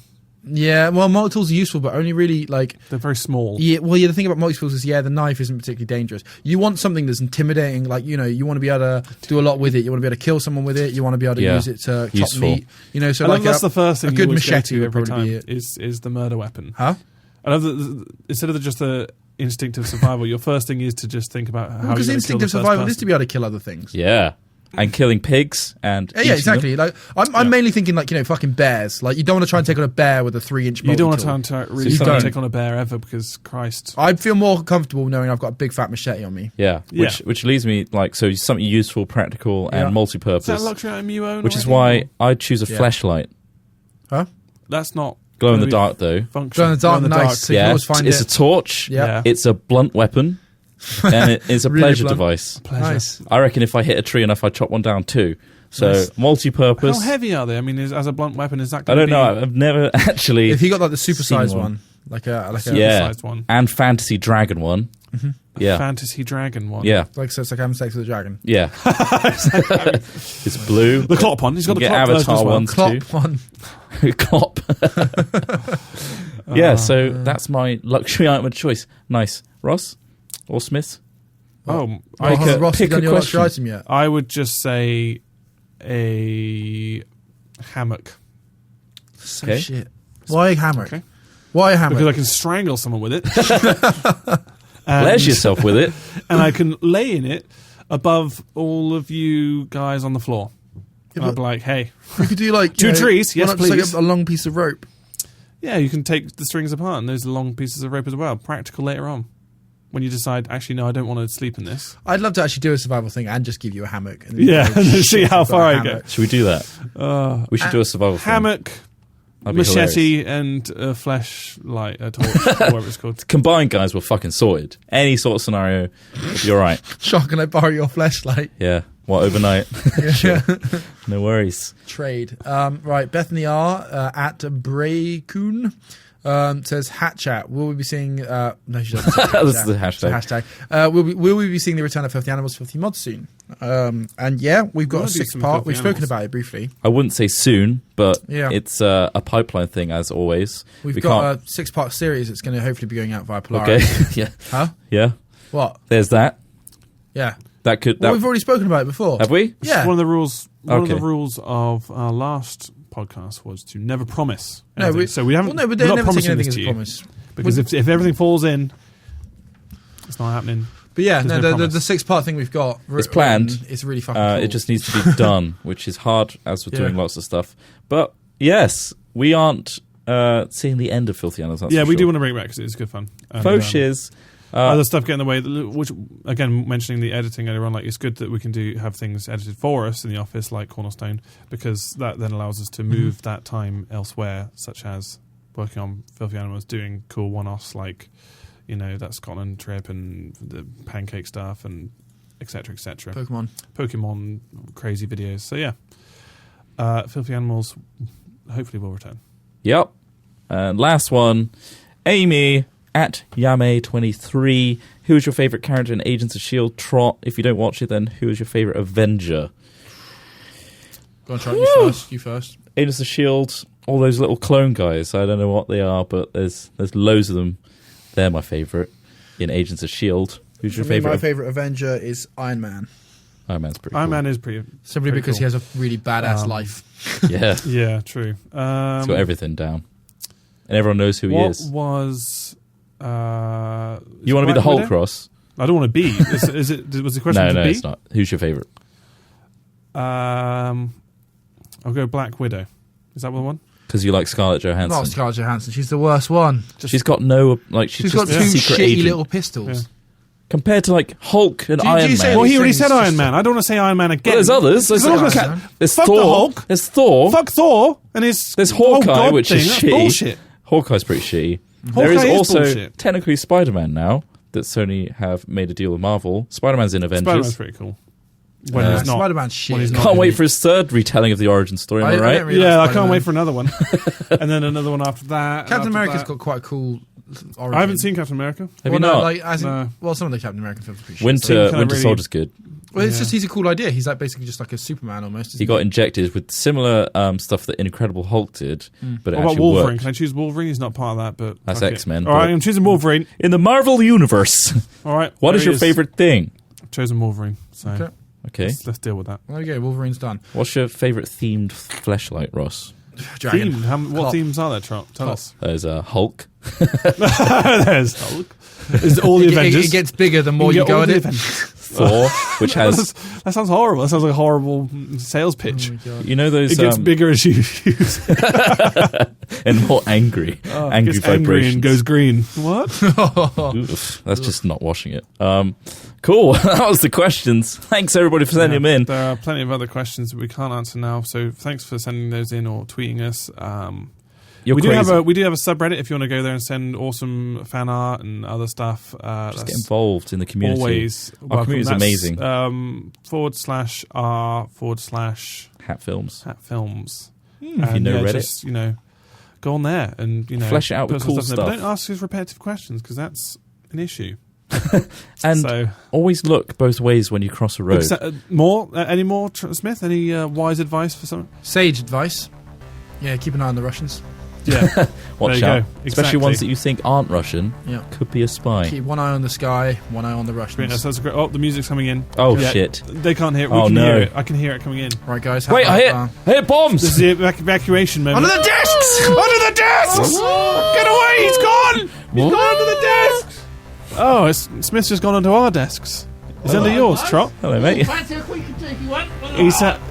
yeah, well, multi-tools are useful, but only really like
They're very small.
yeah. Well, yeah, the thing about multi-tools is the knife isn't particularly dangerous. You want something that's intimidating, like you want to be able to do a lot with it. You want to be able to kill someone with it. You want to be able to
Yeah.
use it to chop
Useful.
meat. So
I
like
love that's the first thing
a
you
good
always go
machete
to
would
every
probably
time
be it.
is the murder weapon.
Huh?
I love that instead of just the instinct of survival, your first thing is to just think about how you're
Because
going to kill
instinct
the
of
first
survival is
person.
to be able to kill other things.
Yeah. And killing pigs and
Yeah,
eating
exactly.
them.
Like I'm mainly thinking like fucking bears. Like you don't want to try and take on a bear with a 3-inch.
You don't want
multi-tool.
to really
You
try to
don't.
take on a bear ever because Christ.
I feel more comfortable knowing I've got a big fat machete on me.
Yeah.
Yeah.
Which leaves me so something useful, practical, and
Yeah.
multi-purpose.
Is that a luxury item you own?
Which is
already?
why I'd choose a
Yeah.
flashlight.
Huh?
That's not
Glow in
gonna
the
be
dark, though.
function.
Glow in the dark, nice. So you can
Yeah,
always find
it's
it.
a torch.
Yeah.
It's a blunt weapon, and it's a
Really
pleasure
blunt.
device.
Pleasure.
Nice.
I reckon if I hit a tree enough, I'd chop one down too. So
Nice.
multi-purpose.
How heavy are they? I mean, as a blunt weapon, is that
I
going to
don't
be
know. I've never actually.
If you got like the supersized
Seen one.
one, like a
Yeah.
sized one?
And fantasy dragon one. Yeah.
Fantasy Dragon one.
Yeah.
like so it's like having sex with a dragon.
Yeah. It's blue.
The Clop one. He's got the
You
Clop
get
version
Avatar
as well.
ones
Clop
too.
one.
Clop. Yeah, so that's my luxury item of choice. Nice. Ross or Smith?
Oh,
Oh,
Pick a-
Ross,
pick
you done
a
your luxury
question.
item yet?
I would just say a hammock.
So
Okay.
shit. Why a hammock?
Okay.
Why a hammock?
Because I can strangle someone with it.
Pleasure yourself with it.
And I can lay in it above all of you guys on the floor. And I'd be like, hey,
you could do like
Two trees, yes,
why not just,
please.
Like a long piece of rope.
yeah, you can take the strings apart and those are long pieces of rope as well. Practical later on. When you decide, actually, no, I don't want to sleep in this.
I'd love to actually do a survival thing and just give you a hammock. And
Yeah,
go,
and
shit,
see how
I've got
far
a
I
hammock.
go.
Should we do that? We should do a survival thing.
Hammock,
That'd be
machete, and a flashlight, a torch, whatever it's called.
Combined, guys, we're fucking sorted. Any sort of scenario, you're right.
Sean, can I borrow your flashlight?
Yeah. What, overnight?
Yeah.
No worries.
Trade. Right, Bethany R at Braycoon says hat chat. Will we be seeing? No, she doesn't. Say
That's
chat.
the
It's a
hashtag.
hashtag. Will we be seeing the return of Filthy Animals, Filthy Mods soon? And yeah, we've got
We'll
a
do
6
some
part.
filthy
We've spoken
animals.
about it briefly.
I wouldn't say soon, but
Yeah.
it's a pipeline thing as always.
We've
We
got
can't-
a 6-part series that's going to hopefully be going out via Polaris.
Okay, yeah,
Huh?
yeah.
What?
There's that.
Yeah.
That could.
Well,
That,
we've already spoken about it before.
have we?
Yeah.
One of the rules. One
Okay.
of the rules of our last podcast was to never promise.
No,
anything.
we,
so we haven't.
Well, no, but
we're
they're
not
never
promising
taking
this
anything
to
as a
you
promise.
because if everything falls in, it's not happening.
But yeah,
There's
no,
no
the
promise.
6-part thing we've got.
It's planned.
It's really fucking cool.
It just needs to be done, which is hard as we're
Yeah.
doing lots of stuff. But yes, we aren't seeing the end of Filthy Animals. That's
Yeah,
for
we
sure.
do want to bring it back because it's good fun. And,
Faux shiz.
other stuff get in the way. Which again, mentioning the editing earlier on, like it's good that we can have things edited for us in the office, like Cornerstone, because that then allows us to move that time elsewhere, such as working on Filthy Animals, doing cool one-offs like that Scotland trip and the pancake stuff and etc. etc. Pokemon crazy videos. So yeah, Filthy Animals hopefully will return.
Yep. And last one, Amy at Yame23. Who is your favourite character in Agents of S.H.I.E.L.D.? Trot. If you don't watch it, then who is your favourite Avenger?
Go on, Charlie. You first.
Agents of S.H.I.E.L.D., all those little clone guys. I don't know what they are, but there's loads of them. They're my favourite in Agents of S.H.I.E.L.D. Who's your favourite?
My favourite Avenger is Iron Man.
Iron Man's pretty
Iron
cool.
Man is pretty.
Simply
Pretty
because
cool.
he has a really badass life.
Yeah.
Yeah, true.
He's got everything down. And everyone knows who he
What
is.
was?
You want to be the Hulk,
Widow?
Ross?
I don't want to be. Is it? Was the question
No,
to
no,
be?
it's not. Who's your favourite?
I'll go Black Widow. Is that the one?
Because you like Scarlett Johansson.
Not Scarlett Johansson. She's the worst one.
She's got no, like, she's
She's
just
got
a
two
secret
shitty
agent.
little pistols.
Yeah.
Compared to, like, Hulk and
Do you
Iron
say
Man.
Well,
these
he already
things
said
just
Iron Man. I don't want to say Iron Man again.
Well, there's others. There's,
Fuck
there's,
Iron Man.
there's
Fuck the
Thor.
Hulk.
There's Thor.
Fuck Thor and his.
There's Hawkeye,
God
which is
thing. That's
shitty.
bullshit.
Hawkeye's pretty shitty.
Hawkeye
There is
is
also
bullshit.
technically Spider-Man now that Sony have made a deal with Marvel. Spider-Man's in
Spider-Man's
Avengers.
pretty cool. When he's not.
Spider-Man's shit.
when he's not
Can't
in
wait
it.
for his third retelling of the origin story, am I
I
right?
don't really
Yeah,
like
I can't wait
Spider-Man.
for another one, and then another one after that.
Captain
after
America's
that.
got quite a cool origin.
I haven't seen Captain America.
Have
well,
you
no,
not?
like, as in,
No.
well, some of the Captain American films are pretty shit.
Winter
kinda really-
Soldier's good.
Well, it's
Yeah.
just he's a cool idea. He's like basically just like a Superman almost.
He got injected with similar stuff that Incredible Hulk did, but it
What about
actually
Wolverine?
worked.
Can I choose Wolverine? He's not part of that, but
That's
fuck it.
X-Men,
All right,
but-
I'm choosing Wolverine.
In the Marvel Universe,
All right,
what
there
is
he
your favourite thing?
I've chosen Wolverine. So
Okay.
Okay.
let's deal with that.
There we go. Wolverine's done.
What's your favourite themed fleshlight, Ross?
Dragon.
Theme. What
Cop.
themes are there, Trot? Tell
Cop.
us.
There's Hulk.
There's Hulk. Is all the Avengers?
It gets bigger the more you
get
go
all
at
the
it.
Avengers.
Thor, which has,
That sounds horrible. That sounds like a horrible sales pitch.
Oh my God.
you know those,
It gets bigger as you use it.
and more angry, angry
Gets angry
vibrations.
and goes green. What?
Oof, that's just not washing it. Cool. That was the questions. Thanks everybody for sending them in.
There are plenty of other questions that we can't answer now, so thanks for sending those in or tweeting us.
You're
we do
crazy.
have a subreddit if you want to go there and send awesome fan art and other stuff.
Just get involved in the community.
Always
Our
welcome.
community is
That's,
amazing.
/r/hat
Hat films.
films.
If you know Reddit.
Just, go on there and
Flesh it out
put
with
some
cool
in there. But
stuff.
don't ask us repetitive questions because that's an issue.
And
So
always look both ways when you cross a road.
any more Smith? Any wise advice for someone?
Sage advice. Yeah, keep an eye on the Russians.
Yeah,
Watch
there you
out.
go.
Especially
Exactly.
ones that you think aren't Russian.
Yeah.
Could be a spy.
Keep one eye on the sky, one eye on the
Brilliant.
Russians.
That's great. Oh, the music's coming in.
Oh,
Yeah,
shit.
They can't hear it. We
Oh,
can
no.
hear it. I can hear it coming in.
Right, guys.
Wait, I hit bombs!
This is the evacuation moment.
Under the desks!
Under the desks! Get away! He's gone! He's gone under the desks! Oh, Smith's just gone onto our desks. He's under yours, Trot.
Hello, mate.
Fancy a quick and cheeky one?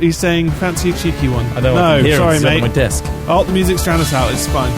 He's saying fancy a cheeky one.
I know
No,
I can hear
sorry,
him. He's
mate.
on my desk.
Oh, the music's drowned us out. It's fine.